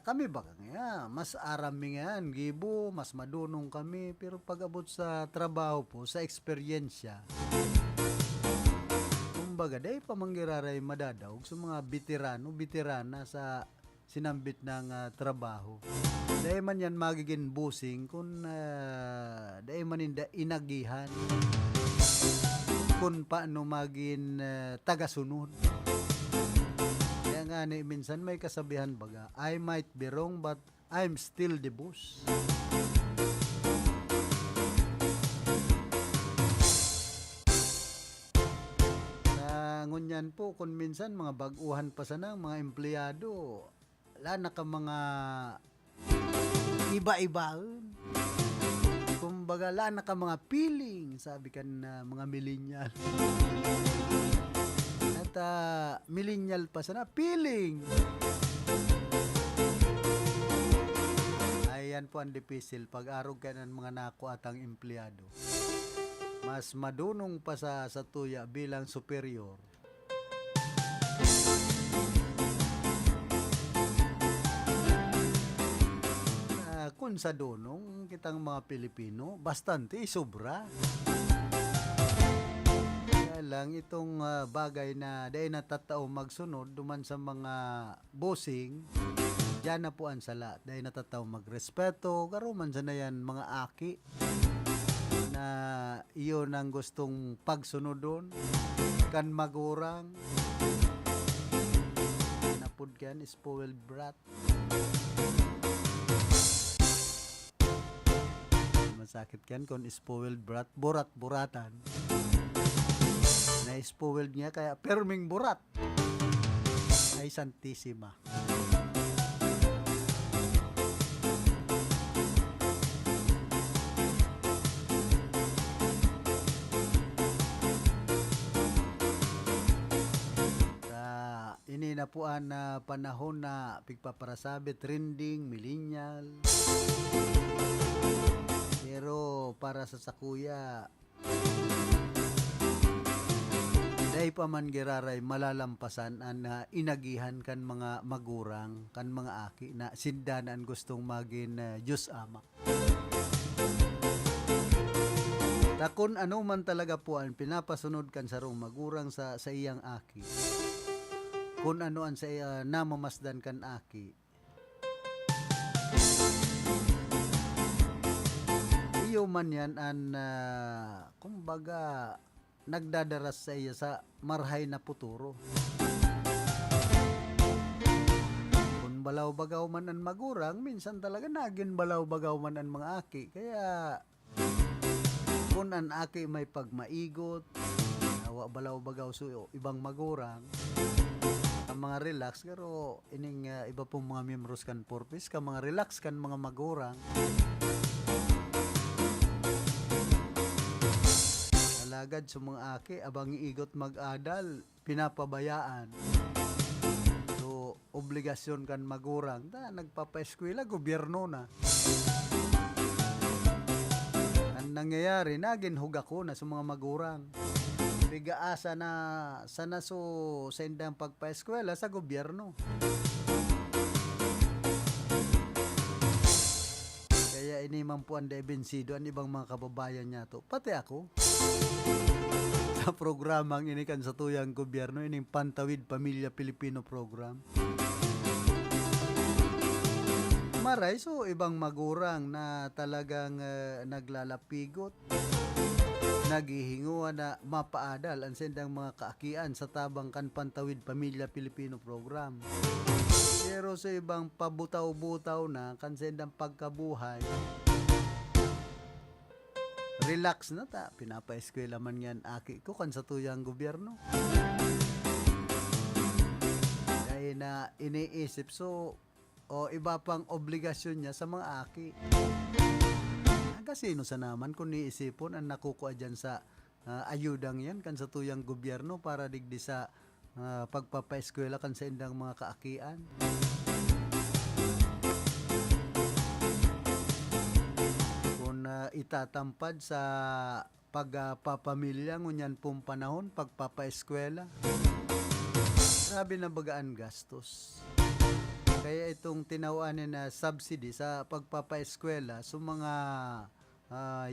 Kami ba nga, mas arami nga, gibo, mas madunong kami, pero pag abot sa trabaho po, sa eksperyensya, kumbaga, dahil pamanggiraray madadaog sa mga veterana sa sinambit ng trabaho. Dahil man yan magiging busing kung dahil man inagihan kung paano maging tagasunod. Kaya nga minsan may kasabihan baga, I might be wrong but I'm still the boss. Ngunyan po kung minsan mga baguhan pa sana mga empleyado, lana ka mga iba-ibaan. Kumbaga lana ka mga feeling, sabi kan mga millennial. At millennial pa sana piling. Ayan po ang dipisil pag arog ka ng mga nako at ang empleyado. Mas madunong pa sa tuya bilang superior. Kung sa dunong kitang mga Pilipino, bastante sobra. Kaya lang itong bagay na dahil natatao magsunod duman sa mga bossing, diyan na po ang sala. Dahil natatao magrespeto, karuman sa na yan mga aki na iyon ang gustong pagsunod doon. Kan magurang, napod kan spoiled brat. Masakit kan kung spoiled brat, burat-buratan. Na-spoiled niya kaya perming burat. Ay santisima. Ini na po ang panahon na pigpaparasabi, trending, millennial. Pero para sa sakuya, dahil pa man giraray malalampasan ang inagihan kan mga magurang, kan mga aki na sindanan gustong maging Diyos Ama. Takon ano man talaga po ang pinapasunod kan sarong magurang sa iyang aki. Kung ano ang sa namamasdan kan aki. Iyo man yan ang kumbaga nagdadaras sa iya sa marhay na puturo. Kung balaw-bagaw man ang magurang, minsan talaga naging balaw-bagaw man ang mga aki. Kaya kung ang aki may pagmaigot, nawa balaw-bagaw so ibang magurang, ang mga relax, pero ining iba pong mga membros kan purpose, ka mga relax kan mga magurang, agad sa mga aki abang iigot mag-adal pinapabayaan. So obligasyon kan magurang nagpapa-eskwela gobyerno na. Ang nangyayari nagin hugako na sa mga magurang. Bigaasa na sana so sa indang pagpa-eskwela sa gobyerno. Kaya inimang po ang debensido ang ibang mga kababayan niya to. Pati ako. Sa programang inikan sa tuyang gobyerno, ining Pantawid Pamilya Pilipino program. Maray, so ibang magurang na talagang naglalapigot, naghihinguan na mapaadal ang sendang mga kaakian sa tabang kan Pantawid Pamilya Pilipino program. Pero sa ibang pabutaw-butaw na kan sendang pagkabuhay, relax na ta, pinapa-eskwela man yan aki ko kan sa tuyang gobyerno. Dahil na iniisip so iba pang obligasyon niya sa mga aki. Kasino sa naman kung niisipon ang nakukuha dyan sa ayudang yan kan sa tuyang gobyerno para digdi sa pagpapa-eskwela kan sa indang mga kaakian. Itatampad sa pagpapamilya ngunyan pong panahon, pagpapaeskwela. Grabe na bagaan gastos. Kaya itong tinawanin na subsidy sa pagpapaeskwela sa mga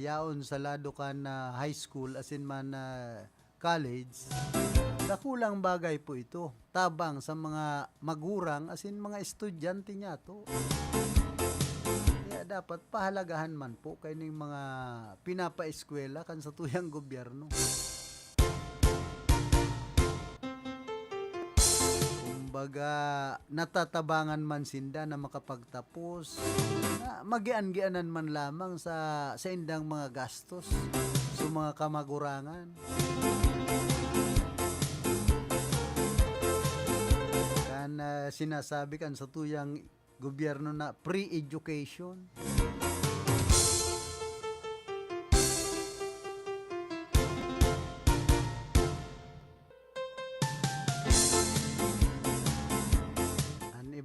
yaon sa lado kan high school as in man college, nakulang bagay po ito. Tabang sa mga magurang as in mga estudyante niya to. Dapat pahalagahan man po kayong mga pinapa-eskwela kan sa tuyang gobyerno. Kumbaga natatabangan man sinda na makapagtapos, na magian-gianan man lamang sa indang mga gastos sa mga kamagurangan. Kan sinasabi kan sa tuyang gobyerno na pre-education.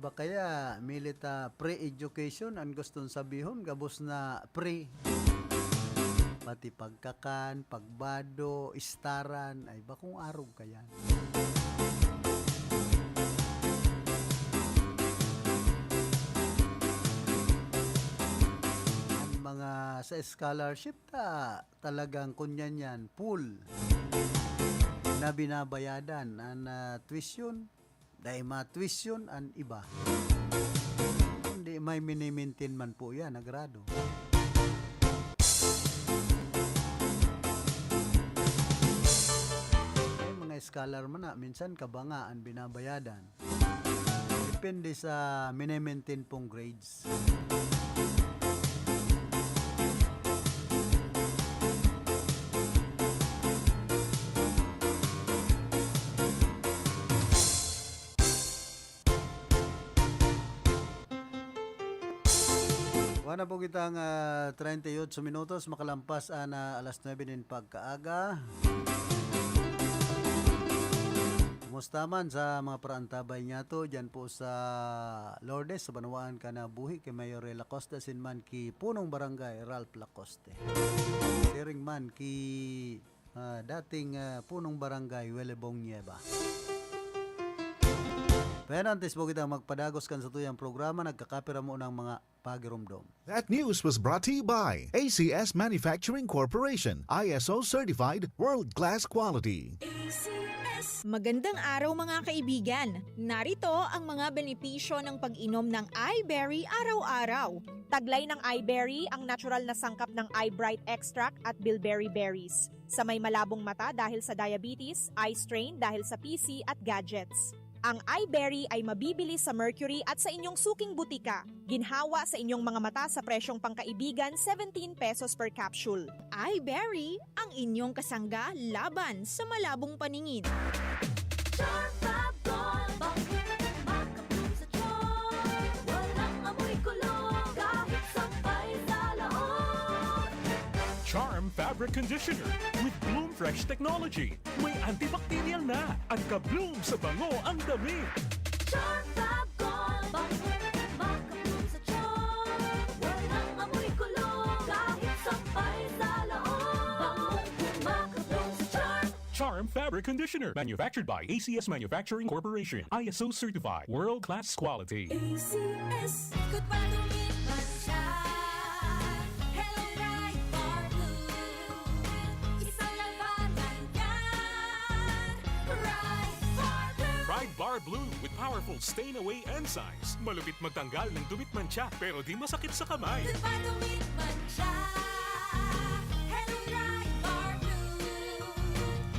ba kaya milita pre-education ang gustong sabihon gabos na pre. Pati pagkakan, pagbado, istaran, ay bakong arog kaya. Ang mga sa scholarship talagang kunyan yan, full na binabayadan ang tuition, dahil tuition ang iba. Hindi may minimintin man po yan, nagrado. Scholar man na, minsan kabanga ang binabayadan. Depende sa minimaintain pong grades. Wala po kitang 38 minutos, makalampas na alas 9 din pagkaaga. Kumusta man sa mga parantabay niya to dyan po sa Lourdes, sa Banawaan ka na buhi kay Mayor Lacoste sinman ki punong barangay Ralph Lacoste. Sharing man ki dating punong barangay Welebong Nieva. Pero antes po kita magpadagos kan sa tuyang programa, nagkakapira mo ng mga pagirumdom. That news was brought to you by ACS Manufacturing Corporation, ISO Certified World-Class Quality. Magandang araw mga kaibigan! Narito ang mga benepisyo ng pag-inom ng iBerry araw-araw. Taglay ng iBerry ang natural na sangkap ng iBright Extract at bilberry berries. Sa may malabong mata dahil sa diabetes, eye strain dahil sa PC at gadgets. Ang iBerry ay mabibili sa Mercury at sa inyong suking butika. Ginhawa sa inyong mga mata sa presyong pangkaibigan, 17 pesos per capsule. iBerry, ang inyong kasangga laban sa malabong paningin. Charm Fabric Conditioner with Bloom Fresh Technology. May antibacterial na at ka-bloom sa bango ang damit. Charm Fab Gold, makabloom sa charm. Walang amoy kulong, kahit sampay sa laon. Makabloom sa charm. Charm Fabric Conditioner, manufactured by ACS Manufacturing Corporation. ISO certified, world-class quality. ACS, good pa lumipas siya. Hello, Bright Bar Blue. Isang labanan yan. Bright Bar Blue. Pride Bar Blue with powerful stain-away enzymes. Malupit magtanggal ng dumit mancha pero di masakit sa kamay. Good pa lumipas siya. Hello, Bright Bar Blue.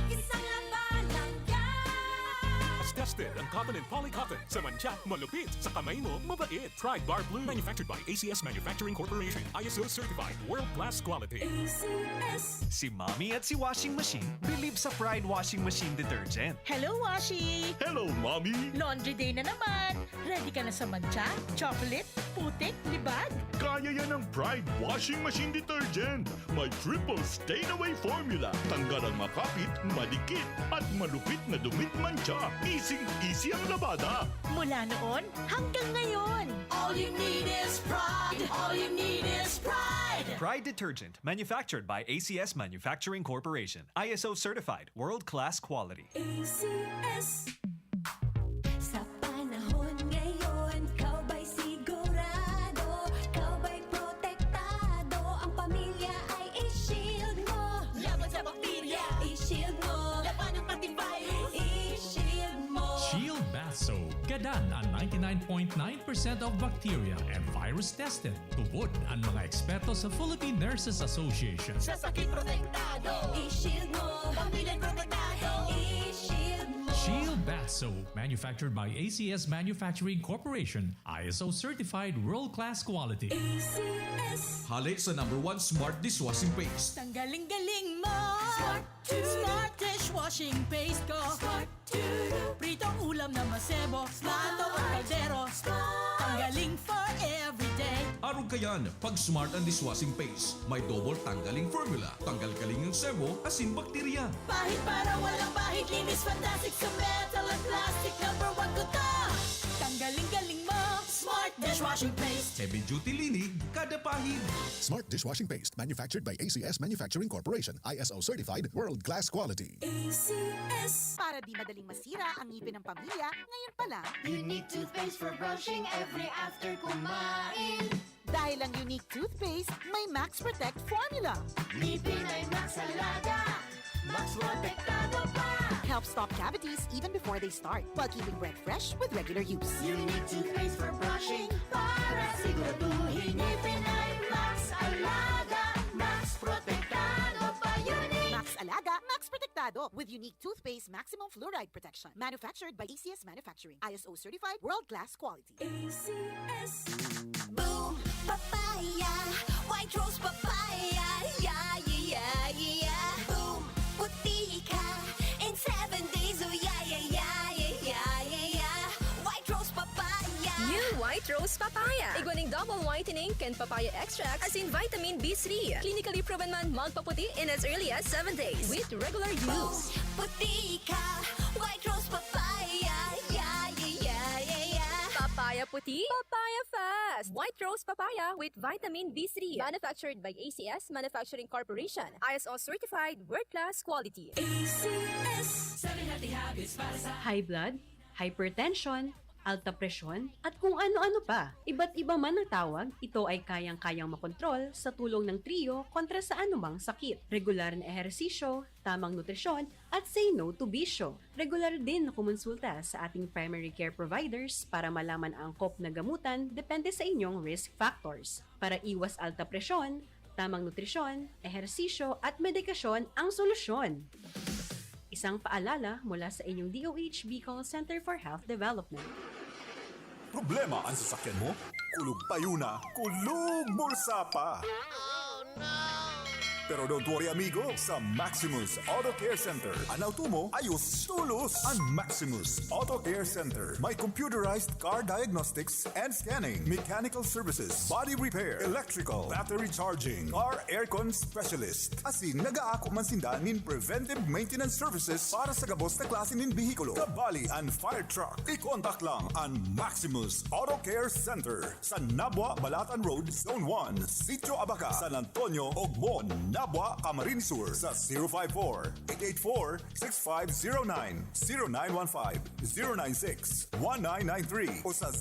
Isang labanan yan. As tested ang cotton and polycotton. Sa mancha, malupit. Sa kamay mo, mabait. Pride Bar Blue, manufactured by ACS Manufacturing Corporation. ISO certified, world-class quality. ACS. Si Mommy at si Washing Machine believe sa Pride Washing Machine Detergent. Hello, Washi! Hello, Mommy! Laundry day na naman! Ready ka na sa mancha, chocolate, putik, libag? Kaya yan ang Pride Washing Machine Detergent. May triple stain-away formula. Tanggal ang makapit, madikit, at malupit na dumit mancha. Easy ang labada. Mula noon hanggang ngayon. All you need is pride. All you need is pride. Pride Detergent, manufactured by ACS Manufacturing Corporation. ISO certified, world-class quality. ACS. Sa panahon ngayon, kau ba'y sigurado? Kau ba'y protektado? Ang pamilya ay i-shield mo. Laban sa bakterya, i-shield mo. Laban ng antivirus, i-shield mo. Shield Bath Soap. Gadan ang 99.9% of bacteria and virus tested. Tubod ang mga eksperto sa Philippine Nurses Association. Sa sakit protektado, i-shield mo. Pamilyang protektado, i-shield mo. Shield Bath Soap, manufactured by ACS Manufacturing Corporation, ISO certified world-class quality. ACS. Halik sa #1 Smart Dishwashing Paste. Tanggaling-galing mo! Smart dishwashing paste ko! Smart Pritong ulam na masebo, plato at kaldero. Tanggaling for everyday. Arog kayan, pag Smart ang Dishwashing Paste, may double tanggaling formula. Tanggal-galing yung sebo, asin bakterya. Pahit para walang pahit, linis fantastic sa metal at plastic. #1 ko to. Tanggaling-galing mo! dishwashing paste. Heavy duty linig kada pahid. Smart dishwashing paste manufactured by ACS Manufacturing Corporation. ISO certified world-class quality. ACS. Para di madaling masira ang ngipin ng pamilya, ngayon pa lang, Unique toothpaste for brushing every after kumain. dahil ang unique toothpaste may Max Protect formula. Ngipin ay Max Alaga, Max Protektado pa. Helps stop cavities even before they start, while keeping breath fresh with regular use. Unique toothpaste for brushing para siguraduhin ngipin ay Max Alaga, Max Protektado pa. Unique. Max Alaga, Max Protectado with unique toothpaste maximum fluoride protection. Manufactured by ACS Manufacturing. ISO certified world-class quality. ACS. Boom, papaya, white rose papaya, yeah, yeah, yeah. Boom, puti ka in 7 days, oh yeah, yeah, yeah, yeah, yeah, yeah. White rose papaya. New White Rose Papaya. Iguaning double whitening and papaya extract as in vitamin B3. Clinically proven man magpaputi in as early as 7 days with regular use. Puti ka, white rose papaya, yeah, yeah, yeah, yeah, yeah. Papaya puti, papaya fast. White Rose Papaya with vitamin B3. Manufactured by ACS Manufacturing Corporation. ISO certified world-class quality. ACS. 7 healthy habits para sa High blood, hypertension, alta presyon, at kung ano-ano pa. Iba't iba man ang tawag, ito ay kayang-kayang makontrol sa tulong ng trio kontra sa anumang sakit. Regular na ehersisyo, tamang nutrisyon, at say no to bisyo. Regular din na kumonsulta sa ating primary care providers para malaman ang angkop na gamutan depende sa inyong risk factors. Para iwas alta presyon, tamang nutrisyon, ehersisyo, at medikasyon ang solusyon. Isang paalala mula sa inyong DOH Bicol Center for Health Development. Problema ang sasakyan mo? Kulog tayo na, kulog bulsa pa! Pero don't worry amigo, sa Maximus Auto Care Center, ang auto mo ayos tulos. Ang Maximus Auto Care Center may computerized car diagnostics and scanning, mechanical services, body repair, electrical, battery charging, car aircon specialist. Asin nag-aako man sinda nin preventive maintenance services para sa gabos na klase nin bihikulo, kabali and fire truck. I-contact lang ang Maximus Auto Care Center sa Nabwa, Balatan Road, Zone 1, Sitio Abaca, San Antonio, Ogmon, Nabwa, Camarines Sur sa 054-884-6509, 0915-096-1993 o sa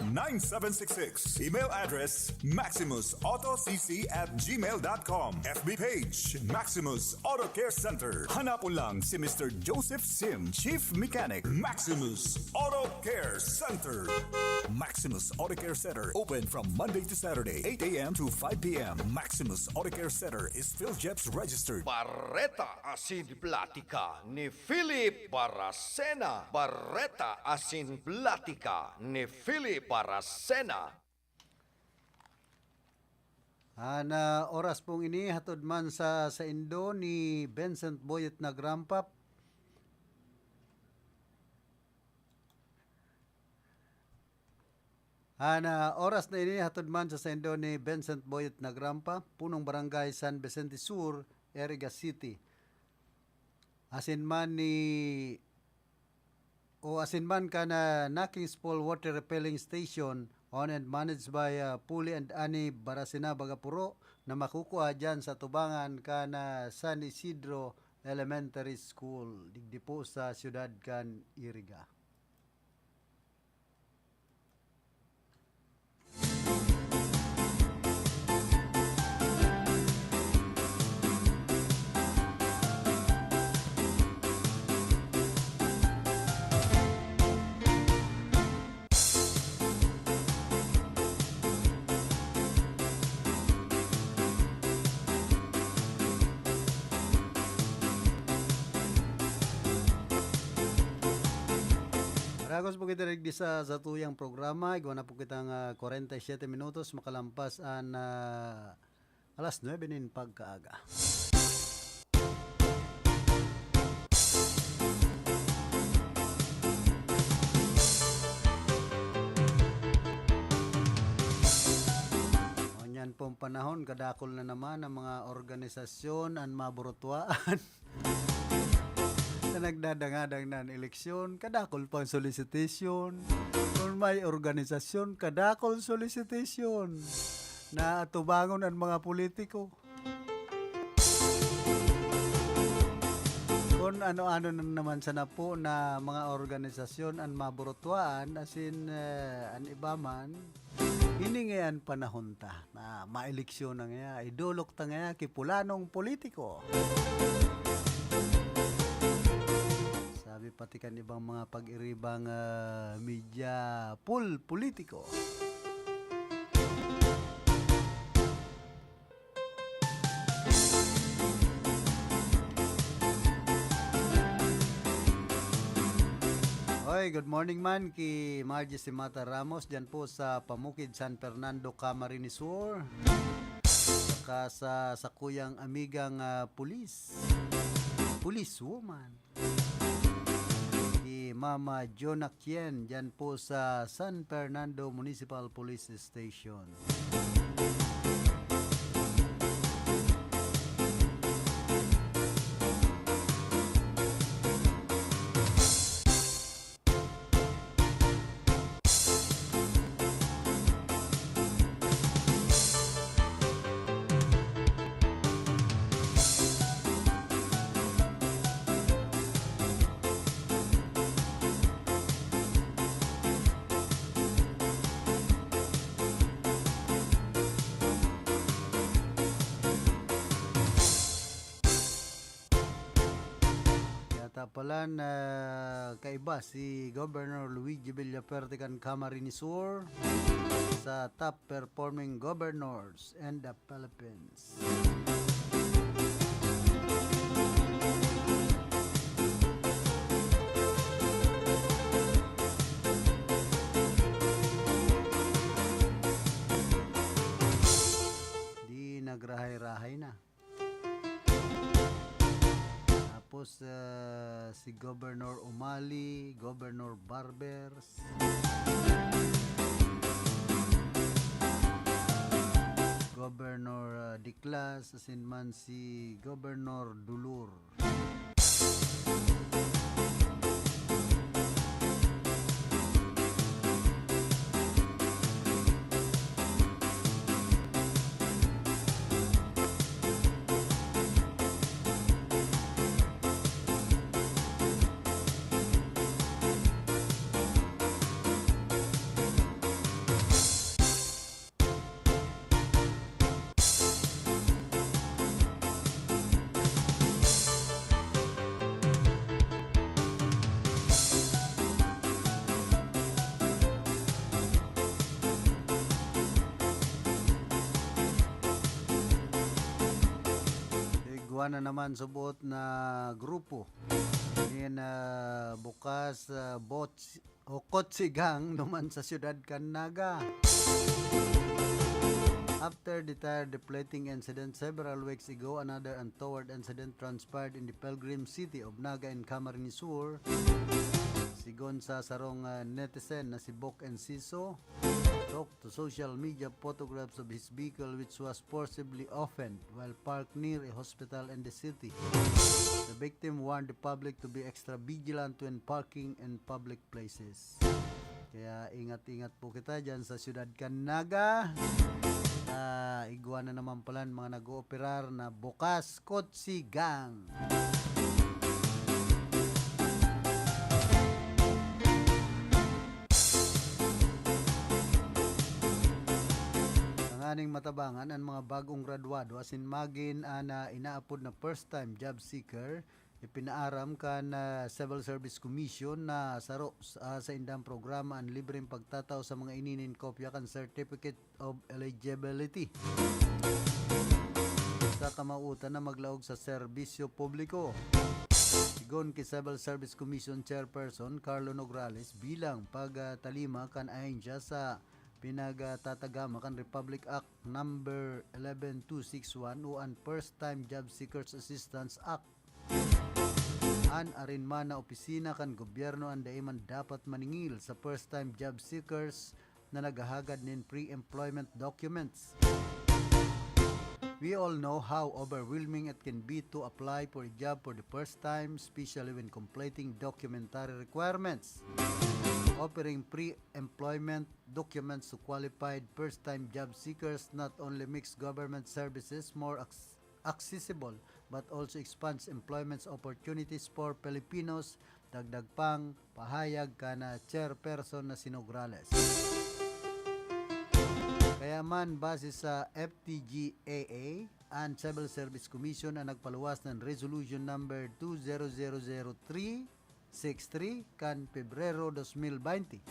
0960-563-9766. Email address maximusautocc@gmail.com. FB page Maximus Auto Care Center. Hanapon lang si Mr. Joseph Sim, Chief Mechanic, Maximus Auto Care Center. Maximus Auto Care Center open from Monday to Saturday, 8 a.m. to 5 p.m. Maximus Auto Care Center is PhilJeps registered. Barreta Asin Platica ni Philip Baracena. Barreta Asin Platica ni Philip Baracena. Ana oras pong ini hatod man sa Indo ni Vincent Boyet na Grampap. Ana oras na ini hatod man sa Indo ni Vincent Boyet na Grampap, punong barangay San Vicente Sur, Eriga City. Asin man ka na Nakings Fall Water Repelling Station owned and managed by Puli and Ani Baracena Bagapuro na makukuha dyan sa tubangan ka na San Isidro Elementary School, digdi po sa siyudad kan Iriga. Ragos po kita rigdi sa tuyang programa. Igwa na po kitang 47 minutos makalampas an alas 9 nin pagkaaga. Yan pong panahon, kadakol na naman ang mga organisasyon ang maburutwaan. Na nagdadangadang ng eleksyon, kadakol pa ang solicitation. Kung may organisasyon kadakol solicitation na atubangon ang mga politiko. Kung ano-ano na naman sana po na mga organisasyon ang maburutwaan asin an iba man hiningayan panahon ta na maeleksyon na nga idulok ta nga kipulanong politiko. Sabi pati kan ibang mga pag-iribang media politiko. Oy, good morning man ki Margie Simata Ramos dyan po sa Pamukid San Fernando, Camarines Sur. Saka sa kuyang amigang police woman. Ki Mama Jonah Kien dyan po sa San Fernando Municipal Police Station. Pala na kaiba si Governor Luigi Villaperte kan Camarines Sur sa top performing governors in the Philippines. Di nagrahay-rahay na. Tapos si Governor Umali, Governor Barbers, Governor Diklas, asin man si Governor Dulur. Na naman subot na grupo din bukas Kotsigang naman sa siyudad Canaga. After the tire depleting incident several weeks ago, another untoward incident transpired in the pilgrim city of Naga in Camarines Sur. Sigon sa sarong netizen na si Bok Enciso took to social media photographs of his vehicle which was forcibly opened while parked near a hospital in the city. The victim warned the public to be extra vigilant when parking in public places. Kaya ingat-ingat po kita dyan sa siyudad Canaga. Igwa na naman pala mga nag-ooperar na bukas Kotsigang. Aning matabangan ang mga bagong graduado asin magin na inaapod na first time job seeker ipinaaram ka na Civil Service Commission na saro sa indang programa ang libreng pagtataw sa mga ininin kopya kan Certificate of Eligibility sa kamautan na maglaog sa serbisyo publiko. Sigon ki Civil Service Commission Chairperson Carlo Nograles bilang pagtalima kan ayon siya sa pinagtatagama kan Republic Act number 11261 o ang First Time Job Seekers Assistance Act. An arinman na opisina kan gobyerno ang daiman dapat maningil sa first time job seekers na naghahagad nin pre-employment documents. We all know how overwhelming it can be to apply for a job for the first time, especially when completing documentary requirements. offering pre-employment documents to qualified first-time job seekers not only makes government services more accessible but also expands employment opportunities for Filipinos. Dagdag pang pahayag kana chairperson na si Nograles. Kaya man base sa FTGAA and Civil Service Commission ang nagpaluwas ng Resolution number 20000363 kan Pebrero 2020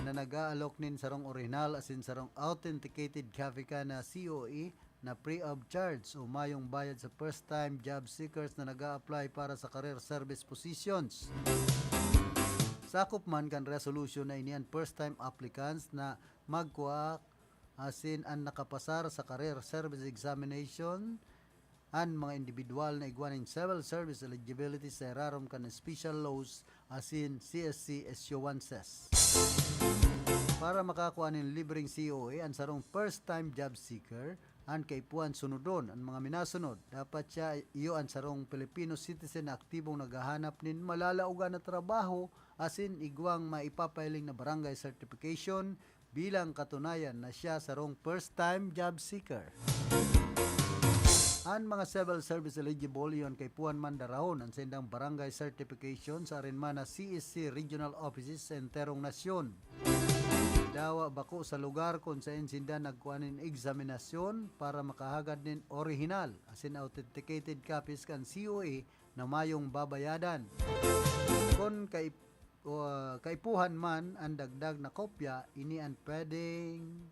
na nag-aalok nin sarong original asin sarong authenticated copy ka na COE na free of charge o mayong bayad sa first-time job seekers na nag-a-apply para sa career service positions. Sakop man kan resolution na inian first-time applicants na magkuha asin ang nakapasar sa career service examination ang mga individual na igwanin civil service eligibility sa irarom kan special laws asin CSC SU1 SES. Para makakuha ng libreng COE ang sarong first-time job seeker ang kaipuan sunodon ang mga minasunod. Dapat siya iyo ang sarong Filipino citizen na aktibong naghahanap nin malalaugan na trabaho asin igwang maipapiling na barangay certification bilang katunayan na siya sarong first-time job seeker. Ang mga civil service eligible yon kay puan man darahon ang sendang barangay certification sa arinman na CSC regional offices sa enterong nasyon. Dawa bako sa lugar kung saan sinda nagkuhanin examinasyon para makahagad nin original asin authenticated copies kan COE na mayong babayadan. Kung kaipuhan man ang dagdag na kopya, ini ang pwedeng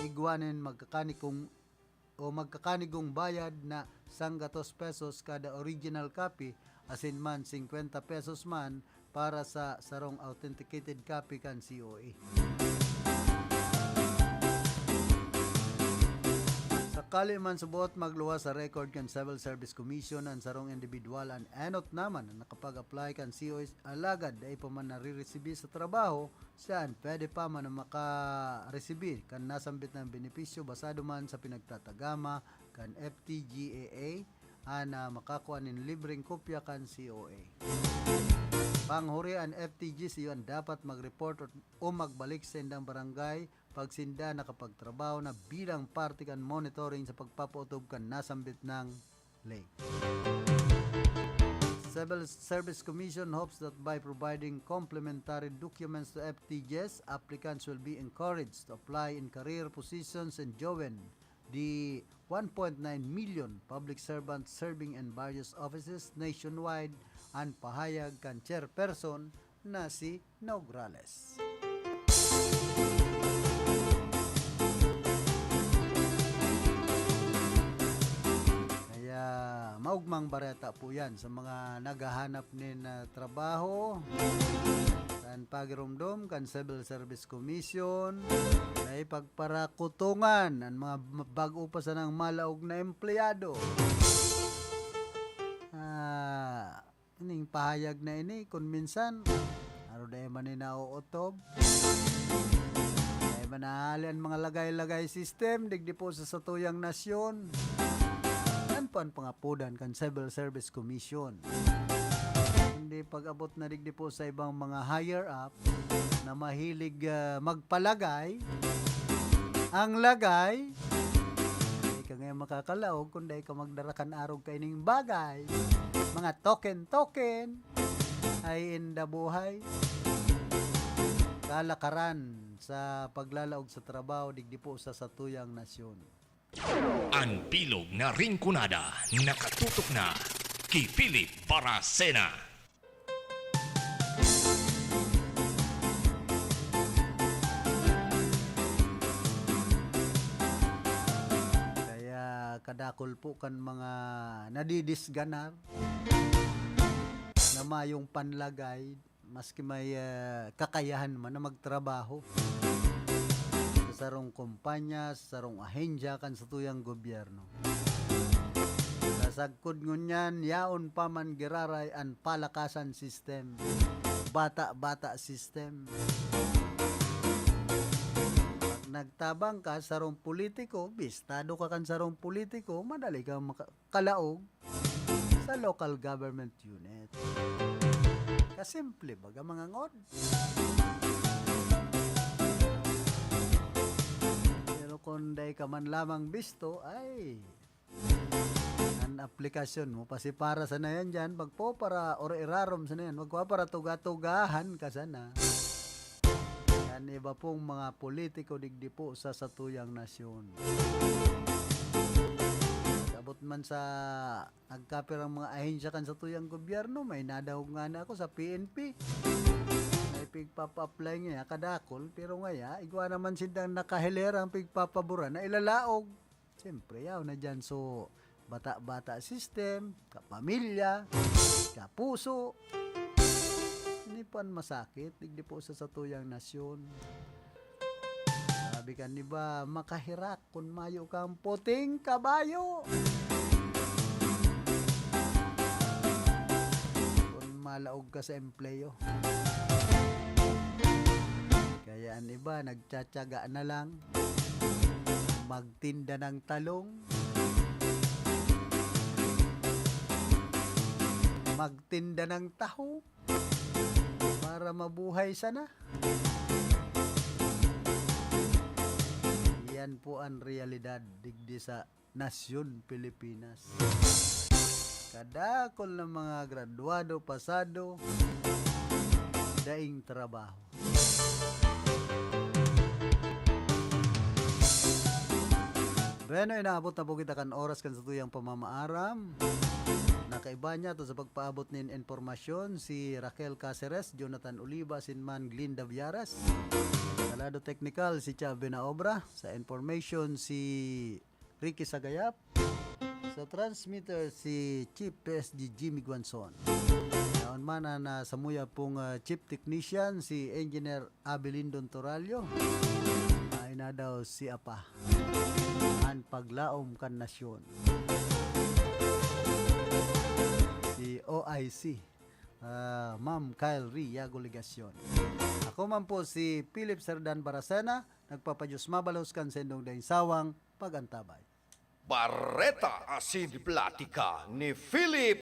igwanin magkakanigong bayad na 100 pesos kada original copy asin man 50 pesos man para sa sarong authenticated copy kan COE. Sakali man subot magluwas sa record kan Civil Service Commission ang sarong individual ang anot naman na nakapag-apply kan COE alagad ay pa man nare-receive sa trabaho saan pwede pa man na maka-receive kan nasambit ng benepisyo basado man sa pinagtatagama kan FTGAA ana makakuha nin libreng kopya kan COE. Panghuri ang FTGs iyon dapat mag-report o magbalik sa indang barangay pag sinda nakapagtrabaho na bilang parte kan monitoring sa pagpapautob kan nasambit ng lay. Civil Service Commission hopes that by providing complementary documents to FTGs, applicants will be encouraged to apply in career positions and join the 1.9 million public servants serving in various offices nationwide ang pahayag kan chairperson na si Nograles. Kaya maugmang bareta po yan sa mga naghahanap nin trabaho kan pagirumdum kan Civil Service Commission ay pagparakutungan ang mga bago pa sa ng malaog na empleyado. Ining pahayag na ini kung minsan aro dahil man nauutob dahil manahalian mga lagay-lagay system digdi po sa satuyang nasyon yan po ang pangapudan kan Civil Service Commission. Hindi pag-abot na digdi po sa ibang mga higher up na mahilig magpalagay ang lagay hindi ka ngayon makakalaog kung dahil ka magdarakan arog kaining bagay mga token ay indabuhay kalakaran sa paglalaog sa trabaho digdi po sa satuyang nasyon. Ang bilog na ringkunada nakatutok na kay Philip Baracena. Kaya kadakol po kan mga nadidisganar na mayong panlagay maski may kakayahan man na magtrabaho sa sarong kumpanya, sa sarong ahensya kan sa tuyang gobyerno. Kasagkod ngunyan, yaon pa man giraray ang palakasan system, bata-bata system. Pag nagtabang ka sa sarong politiko, bistado ka kan sarong politiko, madali kang kalaog sa local government unit. Kasimple baga mga ngod. Pero kung day ka man lamang bisto, ay ang aplikasyon mo pasi para sa na yan dyan, magpo para or irarom sa na yan, magpo para tuga-tugahan ka sana. Yan iba pong mga politiko digdi po sa satuyang nasyon. Abot man sa nagkapir ang mga ahensya kan sa tuyang gobyerno, may nadahog nga na ako sa PNP. May pigpapa-apply nga kadakol, pero ngaya, igwa naman silang nakahilera ang pigpapabura na ilalaog. Siyempre, yaw na dyan. So, bata-bata system, kapamilya, kapuso. Hindi pa masakit, digdi po sa satuyang nasyon. Sabi ka ni ba, makahirak kung mayo kang puting kabayo. Kung malaog ka sa empleyo. Kaya ang iba, nagtsatsaga na lang. Magtinda ng talong. Magtinda ng taho. Para mabuhay sana. Yan po ang realidad digdi sa Nasyon Pilipinas. Kadakol ng mga graduado, pasado, daing trabaho. Bueno, inaabot na po kita kan oras kan sa tuyang pamamaaram. Nakaiba niya to sa pagpaabot nin informasyon si Raquel Caceres, Jonathan Oliva, Sinman Glinda Viaras. Sa lado technical si Chabe na Obra, sa information si Ricky Sagayap, sa transmitter si Chief PSG Jimmy Guanzon. Naon man na samuya pong chief technician si Engineer Abilindon Toralio. Ay na daw si Apa. Ang paglaom kan nasyon. Si OIC, Ma'am Kyle Riago Ligasyon. Ako man po si Philip Serdan Baracena, nagpapadyos mabalos kan sendong daing sawang pagantabay. Barreta Asin Platica ni Philip